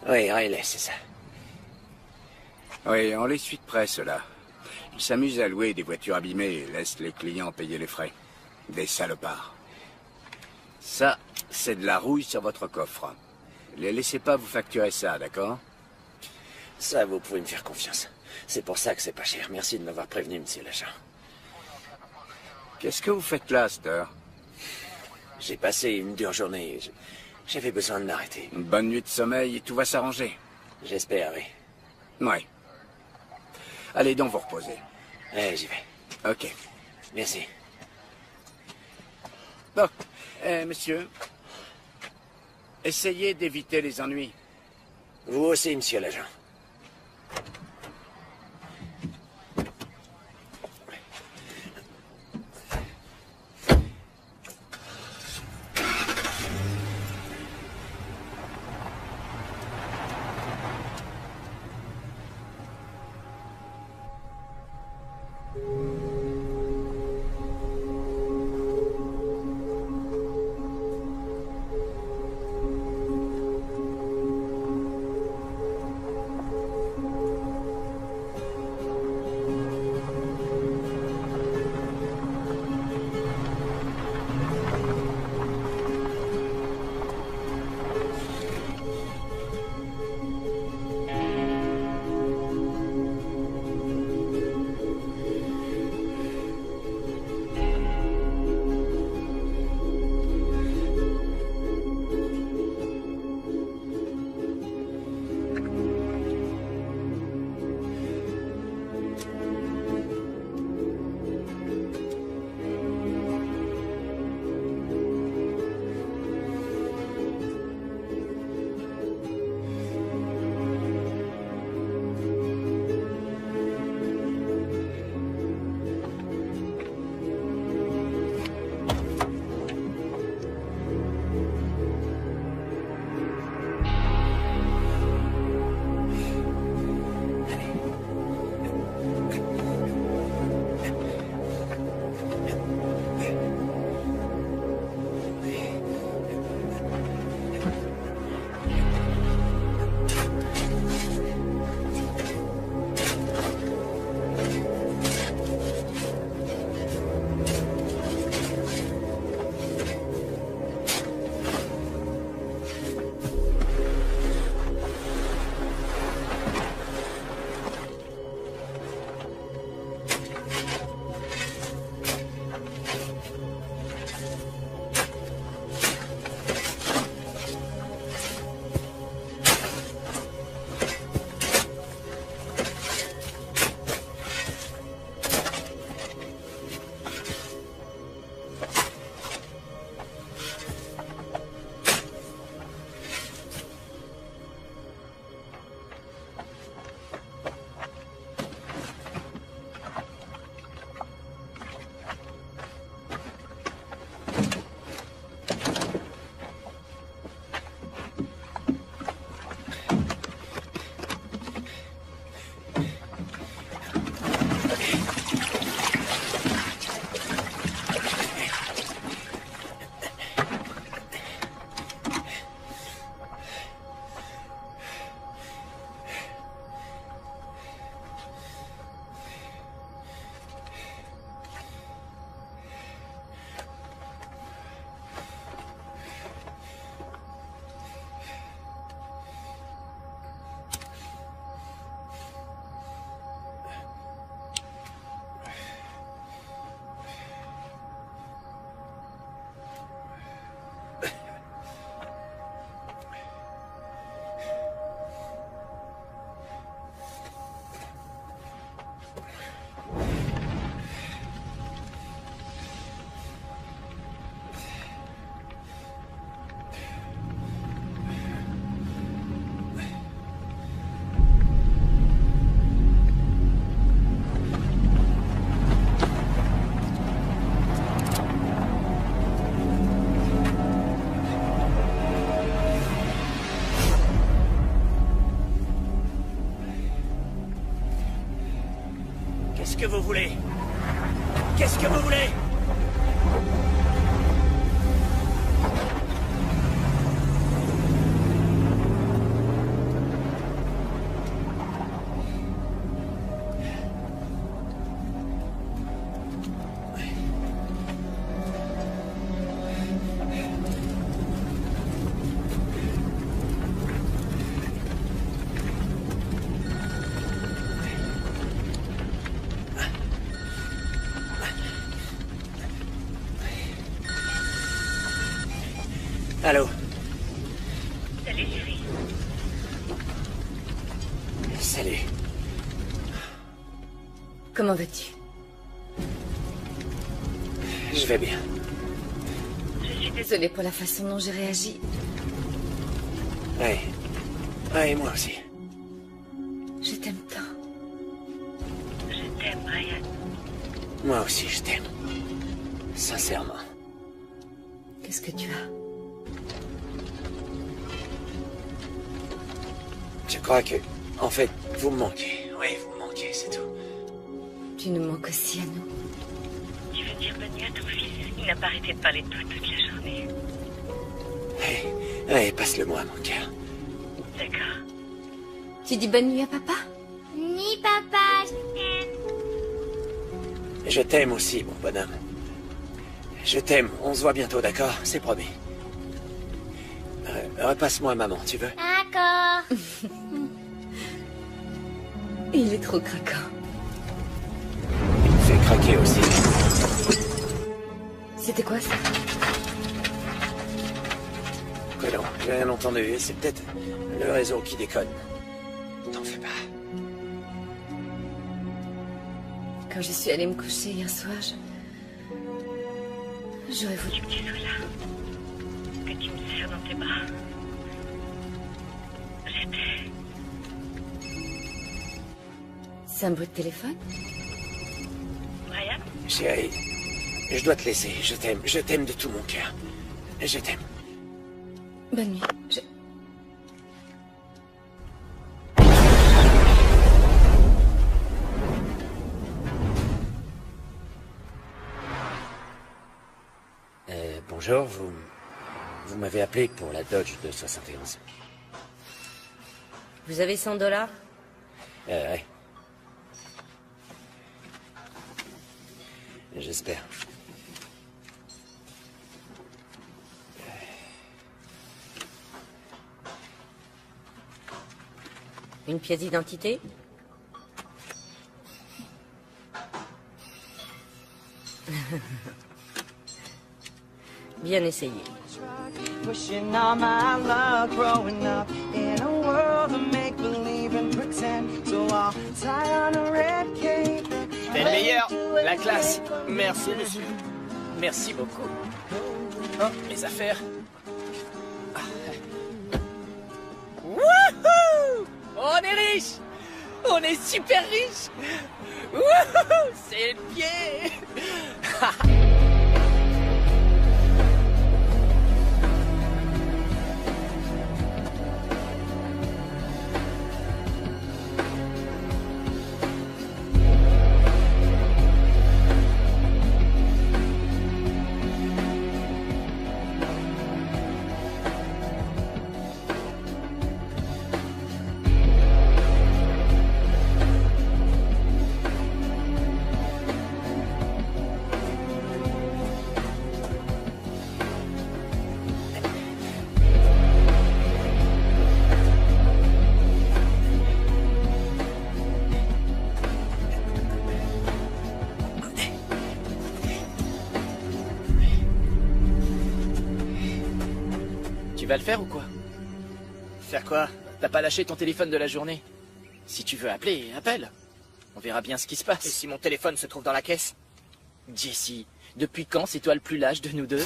Oui, Riley, c'est ça. Oui, on les suit de près, ceux-là. Ils s'amusent à louer des voitures abîmées et laissent les clients payer les frais. Des salopards. Ça, c'est de la rouille sur votre coffre. Les laissez pas vous facturer ça, d'accord? Ça, vous pouvez me faire confiance. C'est pour ça que c'est pas cher. Merci de m'avoir prévenu, monsieur l'agent. Qu'est-ce que vous faites là, à cette heure? J'ai passé une dure journée. J'avais besoin de m'arrêter. Une bonne nuit de sommeil et tout va s'arranger. J'espère, oui. Oui. Allez donc vous reposer. Allez, j'y vais. Ok. Merci. Bon, monsieur, essayez d'éviter les ennuis. Vous aussi, monsieur l'agent. vous voulez? Qu'est-ce que vous voulez? Allô? Salut, chérie. Salut. Comment vas-tu? Je vais bien. Je suis désolée pour la façon dont j'ai réagi. Oui. Oui, moi aussi. Je t'aime tant. Je t'aime, Ryan. Moi aussi, je t'aime. Sincèrement. Qu'est-ce que tu as? Je crois que... En fait, vous me manquez. Oui, vous me manquez, c'est tout. Tu nous manques aussi à nous. Tu veux dire bonne nuit à ton fils? Il n'a pas arrêté de parler de toi toute la journée. Allez, passe-le-moi, mon cœur. D'accord. Tu dis bonne nuit à papa? Ni papa, je t'aime. Je t'aime aussi, mon bonhomme. Je t'aime. On se voit bientôt, d'accord? C'est promis. Repasse-moi maman, tu veux? D'accord. Il est trop craquant. Il me fait craquer aussi. C'était quoi ça? Que non, j'ai rien entendu. C'est peut-être le réseau qui déconne. T'en fais pas. Quand je suis allée me coucher hier soir, j'aurais voulu que tu sois là. Que tu me serres dans tes bras. J'étais... C'est un bruit de téléphone? Ryan? Chérie, je dois te laisser. Je t'aime de tout mon cœur. Je t'aime. Bonne nuit. Bonjour, vous m'avez appelé pour la Dodge de 71. Vous avez $100? Ouais. J'espère. Une pièce d'identité? Bien essayé. Pushing all my luck, growing up in a world of make believe and pretend. So I'll tie on a red cape. T'es le meilleur, la classe. Merci, monsieur. Merci beaucoup. Oh, mes affaires. Wouhou! On est riche! On est super riche! Wouhou! C'est le pied! Tu vas le faire ou quoi? Faire quoi? T'as pas lâché ton téléphone de la journée? Si tu veux appeler, appelle. On verra bien ce qui se passe. Et si mon téléphone se trouve dans la caisse? Jesse, depuis quand c'est toi le plus lâche de nous deux?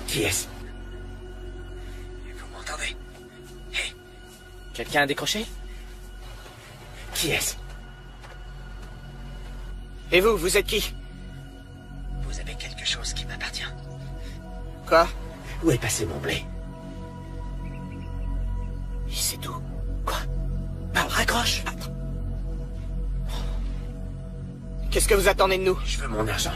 Qui est-ce? Vous m'entendez? Hey. Quelqu'un a décroché? Qui est-ce? Et vous êtes qui? Vous avez quelque chose qui m'appartient. Quoi? Où est passé mon blé? Il sait tout. Quoi? Parle, raccroche. Attends. Qu'est-ce que vous attendez de nous? Je veux mon argent.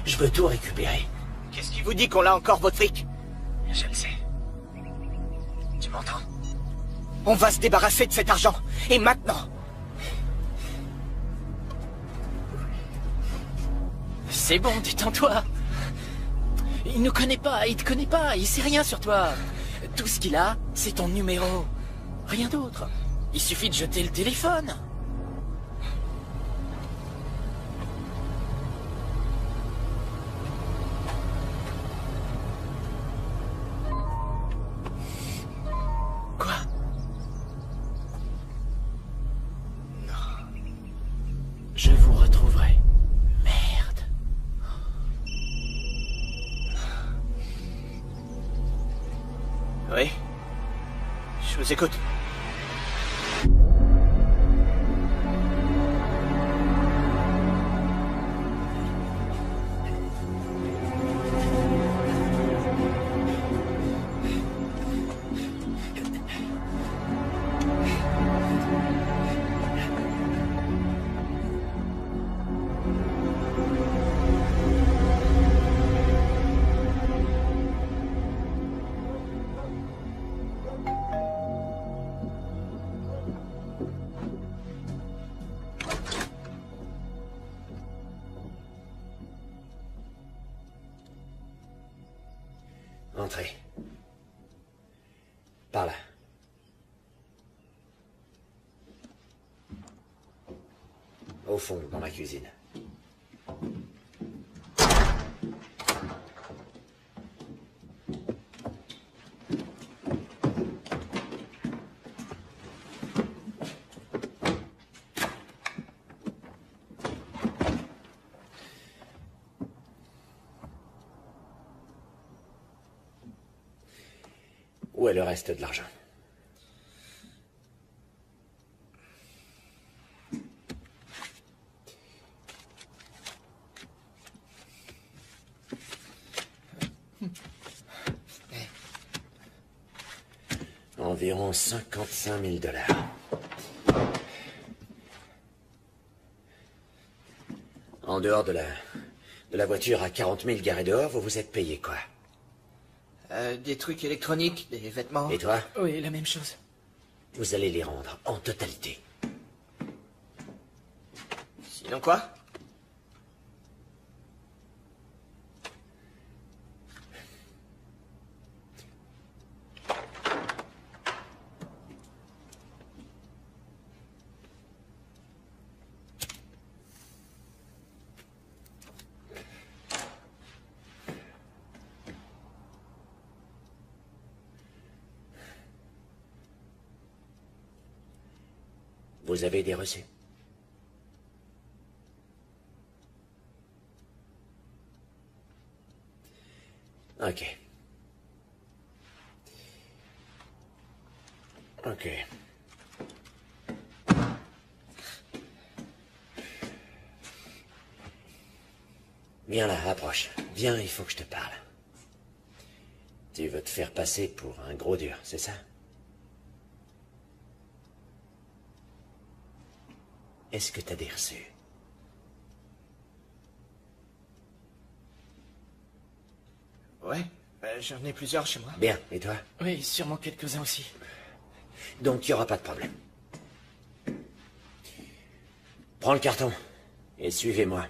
Je veux tout récupérer. Qu'est-ce qui vous dit qu'on a encore votre fric? Je le sais. Tu m'entends? On va se débarrasser de cet argent. Et maintenant. C'est bon, détends-toi. Il nous connaît pas, il te connaît pas, il sait rien sur toi. Tout ce qu'il a, c'est ton numéro. Rien d'autre. Il suffit de jeter le téléphone. Quoi? Non. Je vous retrouverai. Merde. Oui. Je vous écoute. Entrez. Par là. Au fond, dans ma cuisine. Où est le reste de l'argent? Environ 55 000 $. En dehors de la voiture à 40 000 garée dehors, vous vous êtes payé quoi? Des trucs électroniques, des vêtements. Et toi? Oui, la même chose. Vous allez les rendre en totalité. Sinon quoi? Vous avez des reçus? Ok. Ok. Viens là, approche. Viens, il faut que je te parle. Tu veux te faire passer pour un gros dur, c'est ça? Est-ce que t'as des reçus? Ouais, j'en ai plusieurs chez moi. Bien, et toi? Oui, sûrement quelques-uns aussi. Donc il n'y aura pas de problème. Prends le carton et suivez-moi.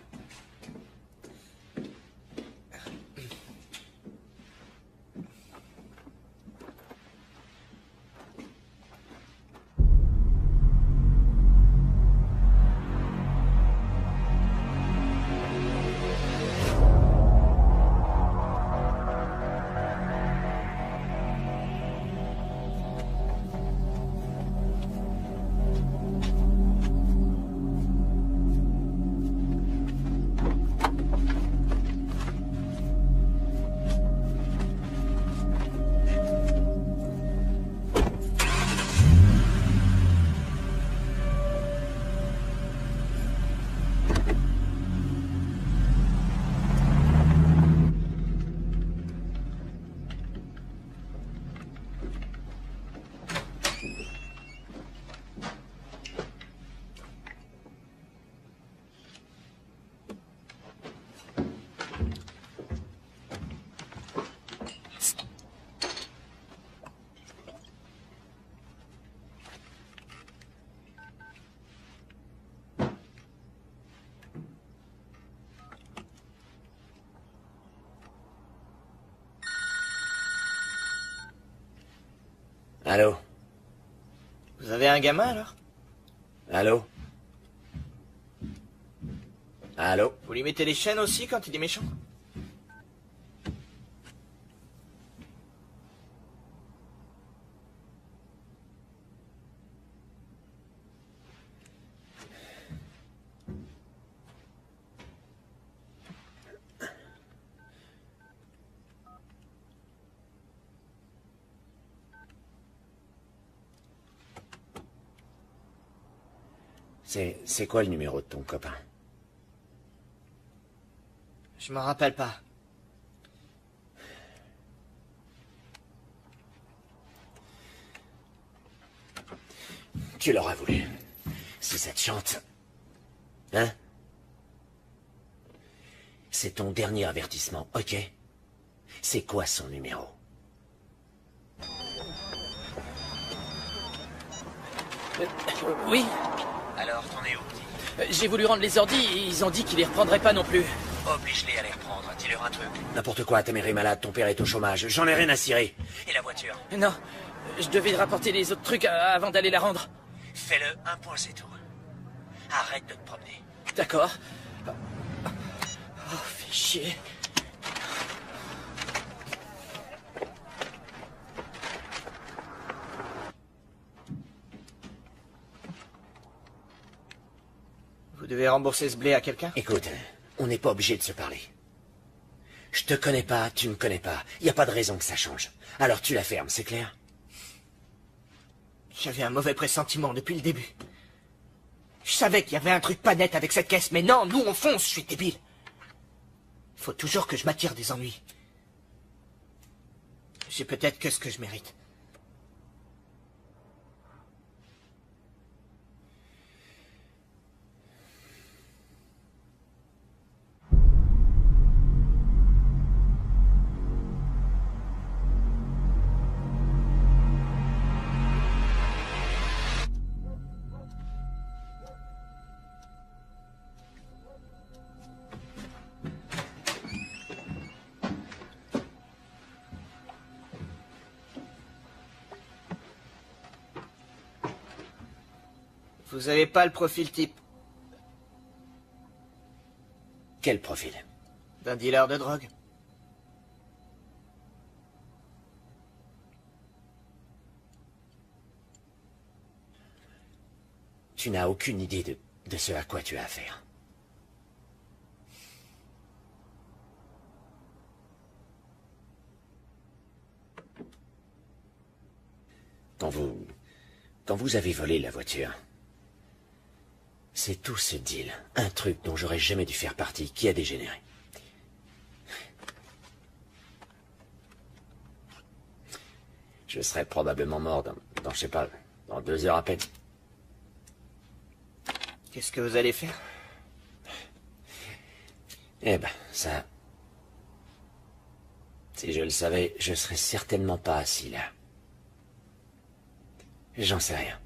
Allô? Vous avez un gamin, alors? Allô? Allô? Vous lui mettez les chaînes aussi quand il est méchant? C'est quoi le numéro de ton copain? Je m'en rappelle pas. Tu l'auras voulu. Si ça te chante. Hein? C'est ton dernier avertissement, ok? C'est quoi son numéro? Oui. Alors, t'en es où? J'ai voulu rendre les ordis et ils ont dit qu'ils les reprendraient pas non plus. Oblige-les à les reprendre, dis-leur un truc. N'importe quoi, ta mère est malade, ton père est au chômage, j'en ai rien à cirer. Et la voiture? Non, je devais rapporter les autres trucs avant d'aller la rendre. Fais-le, un point c'est tout. Arrête de te promener. D'accord. Oh, fais chier. Vous devez rembourser ce blé à quelqu'un? Écoute, on n'est pas obligé de se parler. Je te connais pas, tu me connais pas. Y a pas de raison que ça change. Alors tu la fermes, c'est clair? J'avais un mauvais pressentiment depuis le début. Je savais qu'il y avait un truc pas net avec cette caisse, mais non, nous on fonce, je suis débile. Il faut toujours que je m'attire des ennuis. J'ai peut-être que ce que je mérite. Vous avez pas le profil type. Quel profil? D'un dealer de drogue. Tu n'as aucune idée de ce à quoi tu as affaire. Quand vous avez volé la voiture, c'est tout ce deal, un truc dont j'aurais jamais dû faire partie, qui a dégénéré. Je serais probablement mort dans je sais pas, dans 2 heures à peine. Qu'est-ce que vous allez faire? Eh ben, ça... Si je le savais, je serais certainement pas assis là. J'en sais rien.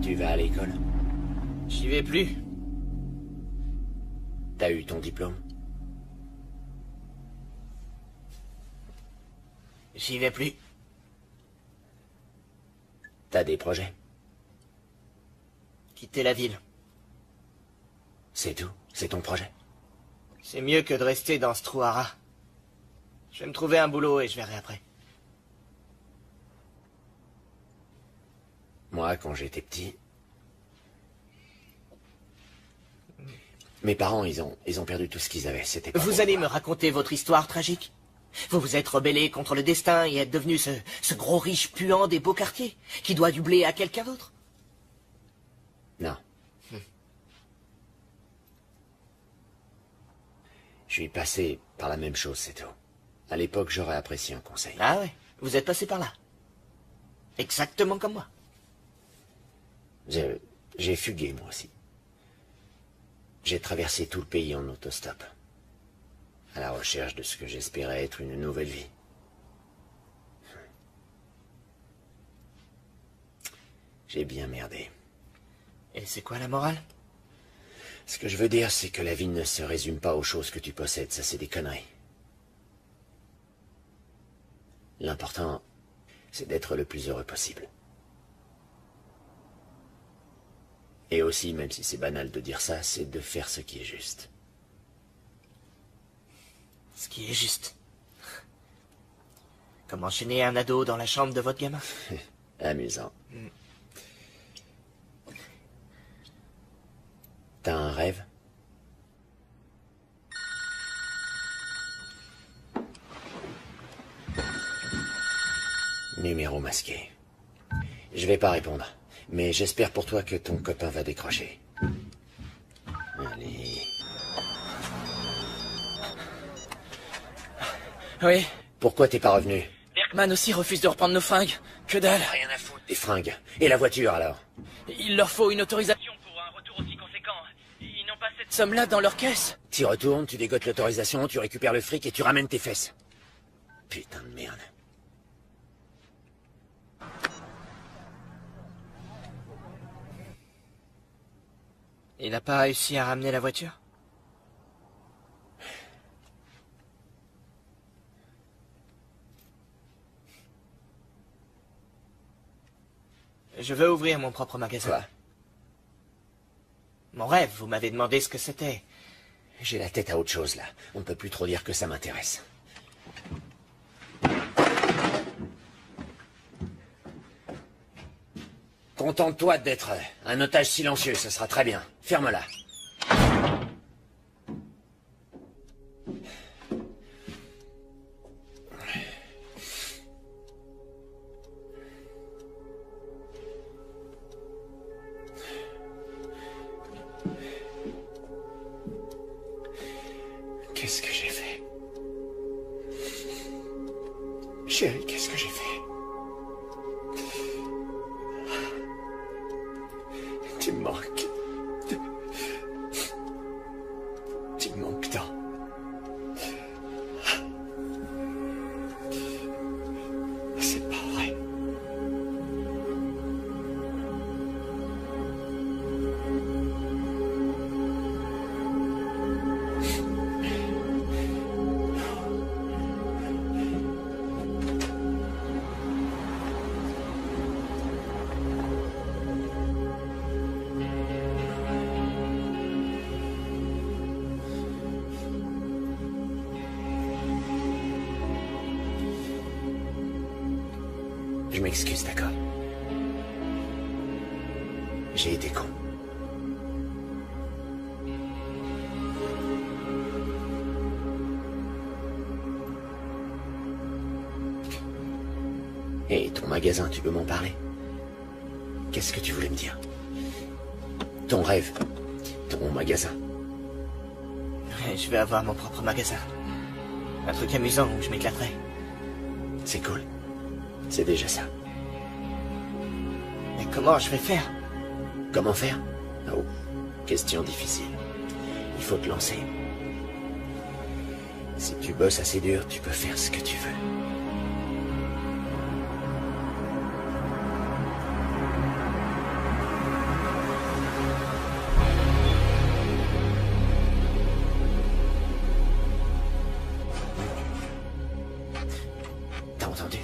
Tu vas à l'école? J'y vais plus. T'as eu ton diplôme? J'y vais plus. T'as des projets? Quitter la ville. C'est tout? C'est ton projet? C'est mieux que de rester dans ce trou à rats. Je vais me trouver un boulot et je verrai après. Moi, quand j'étais petit... Mes parents, ils ont perdu tout ce qu'ils avaient. C'était pas Vous bon. allez me raconter votre histoire tragique? Vous vous êtes rebellé contre le destin et êtes devenu ce gros riche puant des beaux quartiers, qui doit du blé à quelqu'un d'autre? Non. Je suis passé par la même chose, c'est tout. À l'époque, j'aurais apprécié un conseil. Ah ouais, vous êtes passé par là. Exactement comme moi. J'ai fugué, moi aussi. J'ai traversé tout le pays en autostop, à la recherche de ce que j'espérais être une nouvelle vie. J'ai bien merdé. Et c'est quoi la morale? Ce que je veux dire, c'est que la vie ne se résume pas aux choses que tu possèdes, ça c'est des conneries. L'important, c'est d'être le plus heureux possible. Et aussi, même si c'est banal de dire ça, c'est de faire ce qui est juste. Ce qui est juste. Comme enchaîner un ado dans la chambre de votre gamin. Amusant. T'as un rêve? Numéro masqué. Je vais pas répondre, mais j'espère pour toi que ton copain va décrocher. Allez. Oui. Pourquoi t'es pas revenu? Bergman aussi refuse de reprendre nos fringues. Que dalle. Rien à foutre des fringues. Et la voiture alors? Il leur faut une autorisation pour un retour aussi conséquent. Ils n'ont pas cette somme-là dans leur caisse. T'y retournes, tu dégotes l'autorisation, tu récupères le fric et tu ramènes tes fesses. Putain de merde. Il n'a pas réussi à ramener la voiture? Je veux ouvrir mon propre magasin. Quoi? Mon rêve, vous m'avez demandé ce que c'était. J'ai la tête à autre chose là. On ne peut plus trop dire que ça m'intéresse. Contente-toi d'être un otage silencieux, ce sera très bien. Ferme-la. Qu'est-ce que j'ai fait? Chérie, qu'est-ce que j'ai fait? Tu me manques. Tu me manques tant. C'est pas vrai. Je m'excuse, d'accord? J'ai été con. Et ton magasin, tu peux m'en parler? Qu'est-ce que tu voulais me dire? Ton rêve, ton magasin. Je vais avoir mon propre magasin. Un truc amusant où je m'éclaterai. C'est cool. C'est déjà ça. Mais comment je vais faire? Comment faire? Oh, question difficile. Il faut te lancer. Si tu bosses assez dur, tu peux faire ce que tu veux. T'as entendu?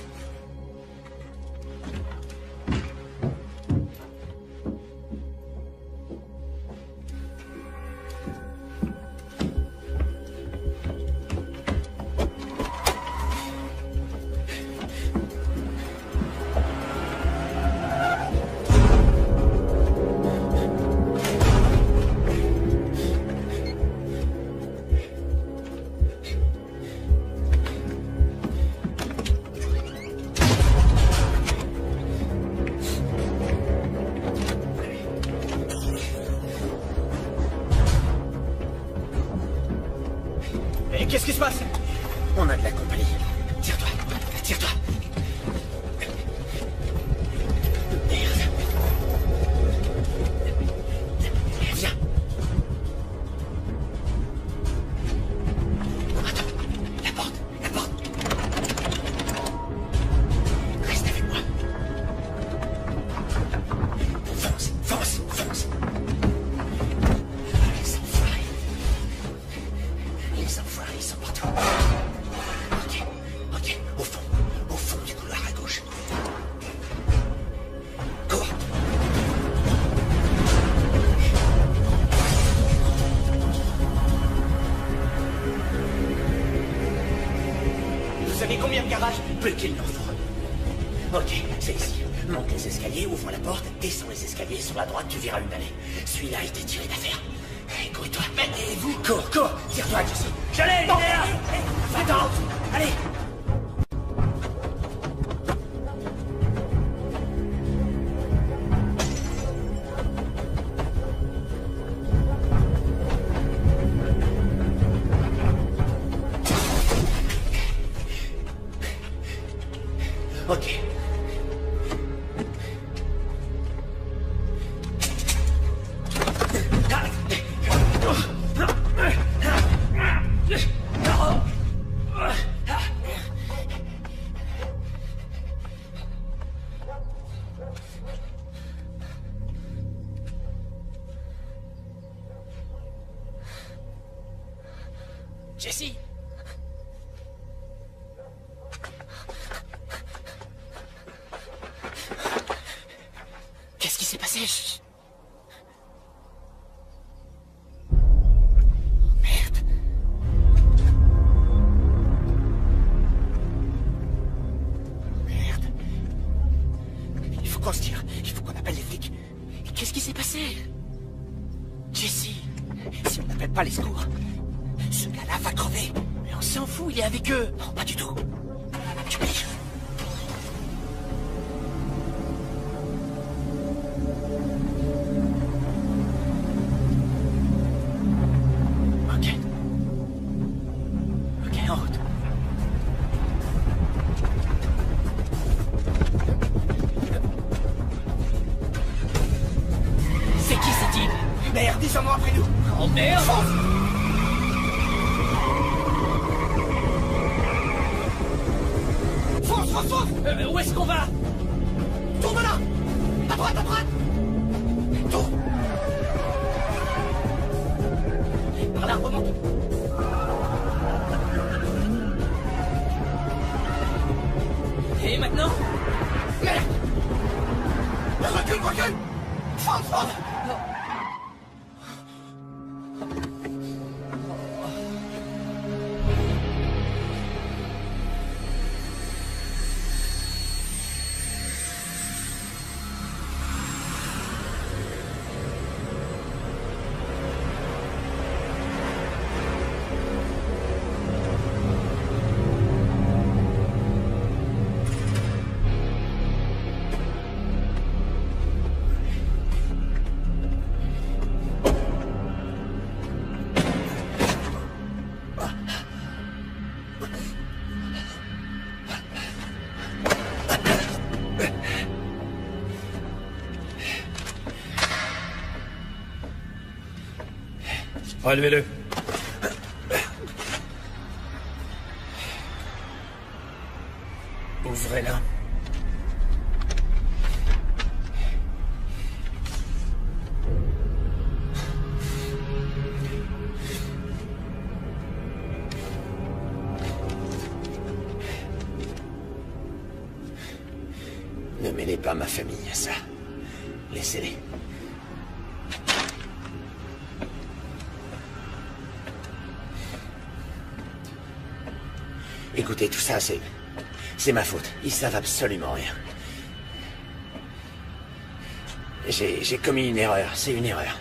Plus qu'il n'en faut. Ok, c'est ici. Monte les escaliers, ouvre la porte, descends les escaliers, sur la droite, tu verras une allée. Celui-là a été tiré d'affaire. Allez, courez-toi. Et vous, cours, tire-toi, Jesse. Je l'ai, il est là. Va-t'en. Allez. Ok. Jesse! Qu'est-ce qui s'est passé? Chut. Merde. Merde. Il faut qu'on se tire. Il faut qu'on appelle les flics. Qu'est-ce qui s'est passé? Jesse, si on n'appelle pas les secours, ce gars-là va crever. Mais on s'en fout, il est avec eux. Non, pas du tout. Tu piges. Ok. Ok, en route. C'est qui ce type? Merde, ils sont morts après nous. Oh merde! Fonce! Où est-ce qu'on va? Tourne là! À droite! Tourne! Par là, remonte! Et maintenant? Merde! Recule! Fonce! Relevez-le. Ouvrez-la. Ne mêlez pas ma famille à ça. Laissez-les. Écoutez, tout ça, c'est ma faute. Ils savent absolument rien. J'ai commis une erreur. C'est une erreur.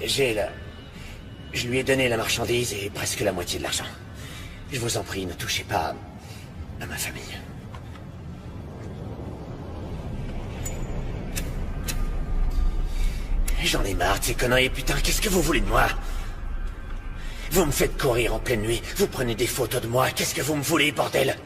Je lui ai donné la marchandise et presque la moitié de l'argent. Je vous en prie, ne touchez pas à ma famille. J'en ai marre de ces conneries, putain, qu'est-ce que vous voulez de moi? Vous me faites courir en pleine nuit, vous prenez des photos de moi, qu'est-ce que vous me voulez, bordel?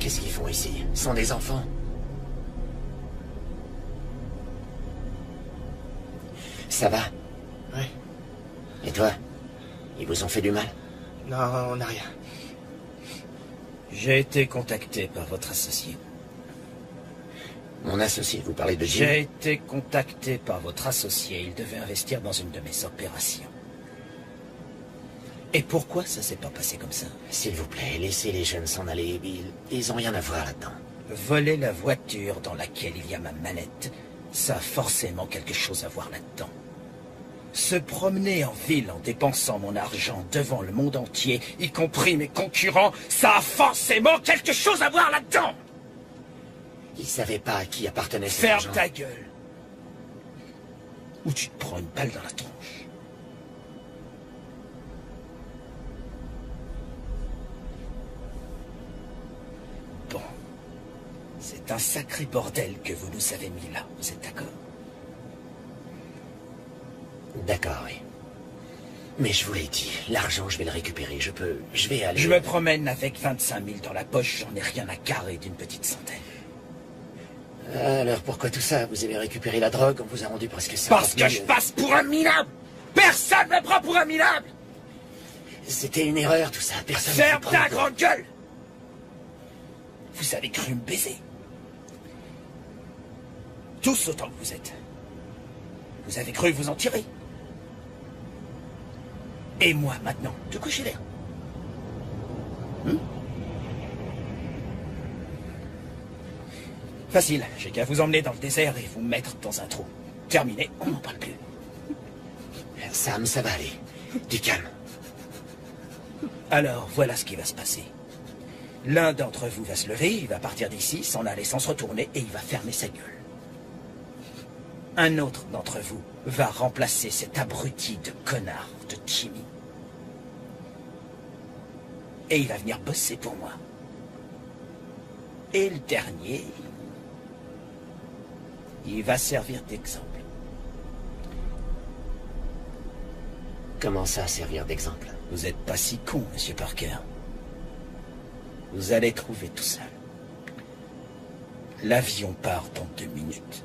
Qu'est-ce qu'ils font ici? Ce sont des enfants. Ça va? Ouais. Et toi? Ils vous ont fait du mal? Non, on n'a rien. J'ai été contacté par votre associé. Mon associé, vous parlez de Jim? J'ai été contacté par votre associé. Il devait investir dans une de mes opérations. Et pourquoi ça s'est pas passé comme ça? S'il vous plaît, laissez les jeunes s'en aller. Ils ont rien à voir là-dedans. Voler la voiture dans laquelle il y a ma mallette, ça a forcément quelque chose à voir là-dedans. Se promener en ville en dépensant mon argent devant le monde entier, y compris mes concurrents, ça a forcément quelque chose à voir là-dedans! Ils savaient pas à qui appartenait cet Ferme argent. ta gueule! Ou tu te prends une balle dans la tronche. Bon. C'est un sacré bordel que vous nous avez mis là, vous êtes d'accord? D'accord, oui. Mais je vous l'ai dit, l'argent, je vais le récupérer. Je vais aller... Je me promène avec 25 000 dans la poche, j'en ai rien à carrer d'une petite centaine. Alors pourquoi tout ça? Vous avez récupéré la drogue, on vous a rendu presque 50 000... Parce que je passe pour un minable! Personne ne me prend pour un minable! C'était une erreur tout ça, personne... Ferme ta grande gueule! Vous avez cru me baiser. Tous autant que vous êtes. Vous avez cru vous en tirer. Et moi, maintenant, de quoi j'ai l'air? Facile, j'ai qu'à vous emmener dans le désert et vous mettre dans un trou. Terminé, on n'en parle plus. Sam, ça va aller. Du calme. Alors, voilà ce qui va se passer. L'un d'entre vous va se lever, il va partir d'ici, s'en aller sans se retourner, et il va fermer sa gueule. Un autre d'entre vous va remplacer cet abruti de connard de Jimmy. Et il va venir bosser pour moi. Et le dernier, il va servir d'exemple. Comment ça, servir d'exemple? Vous n'êtes pas si con, Monsieur Parker. Vous allez trouver tout seul. L'avion part dans 2 minutes.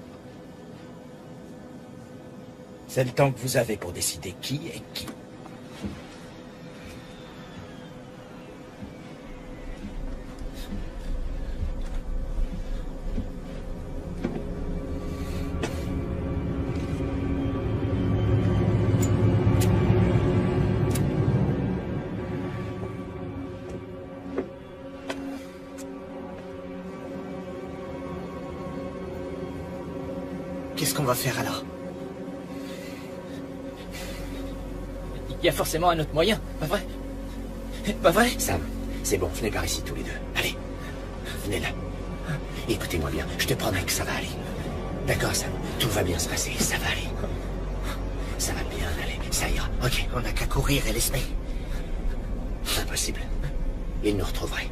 C'est le temps que vous avez pour décider qui est qui. Qu'est-ce qu'on va faire alors? Il y a forcément un autre moyen, pas vrai? Pas vrai? Sam, c'est bon, venez par ici tous les deux. Allez, venez là. Écoutez-moi bien, je te promets que ça va aller. D'accord, Sam? Tout va bien se passer, ça va aller. Ça va bien aller, ça ira. Ok, on n'a qu'à courir et laisser. Impossible. Ils nous retrouveraient.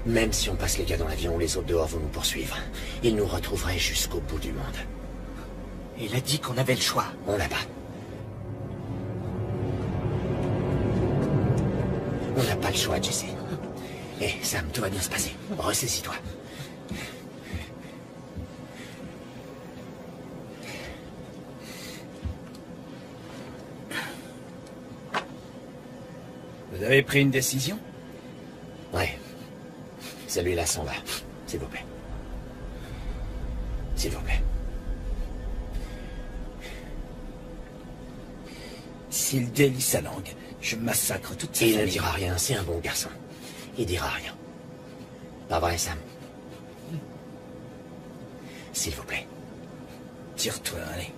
Même si on passe les gars dans l'avion, les autres dehors vont nous poursuivre. Ils nous retrouveraient jusqu'au bout du monde. Il a dit qu'on avait le choix. On l'a pas. On n'a pas le choix, Jesse. Hé, Sam, tout va bien se passer. Ressaisis-toi. Vous avez pris une décision? Ouais. Celui-là s'en va. S'il vous plaît. S'il vous plaît. S'il délie sa langue, je massacre toute sa Il famille. ne dira rien, c'est un bon garçon. Il dira rien. Pas vrai, Sam? S'il vous plaît. Tire-toi, allez.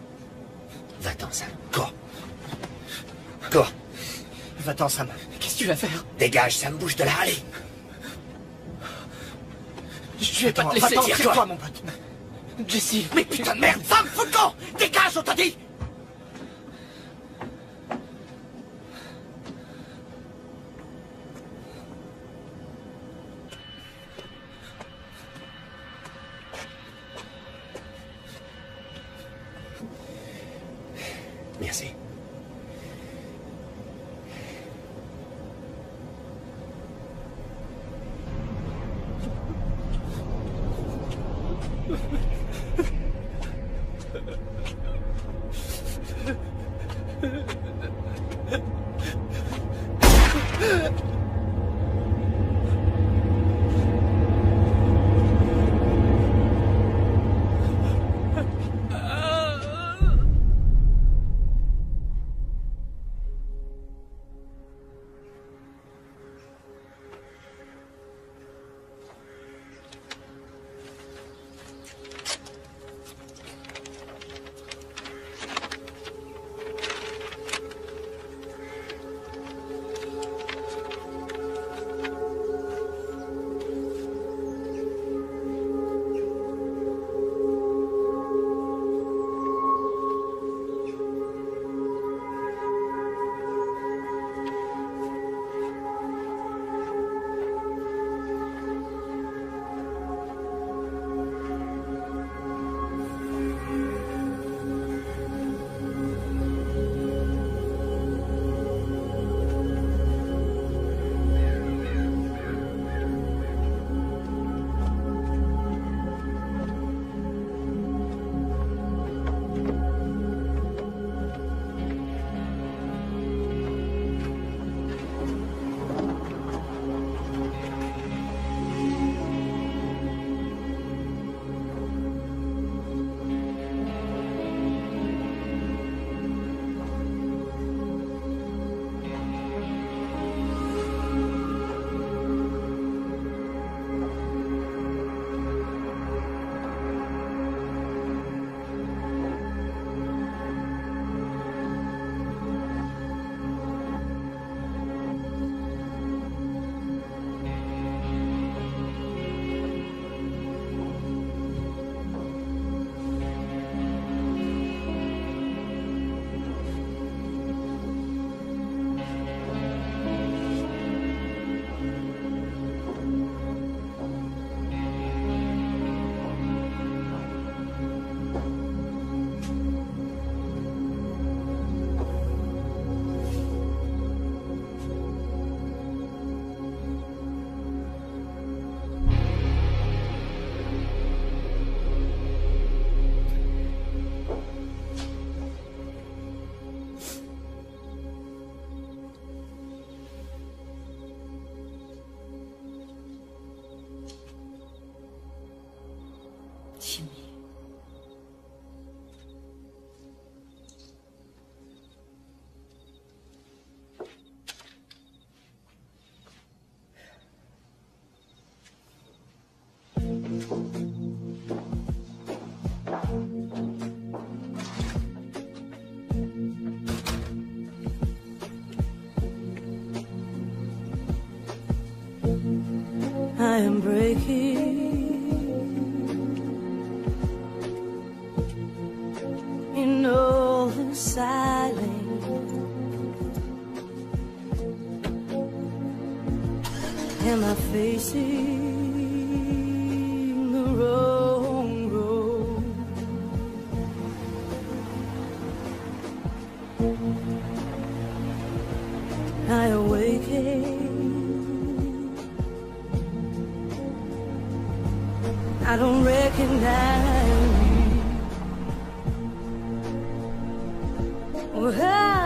Va-t'en, Sam. Cours. Cours. Va-t'en, Sam. Qu'est-ce que tu vas faire? Dégage, Sam, bouge de là, allez. Je vais pas te laisser. Tire-toi, mon pote. Jesse. Mais putain de merde, Sam, fous le camp! Dégage, on t'a dit! Merci. I am breaking in all the silence. Am I facing the wrong road? I awaken. I don't recognize you. Well,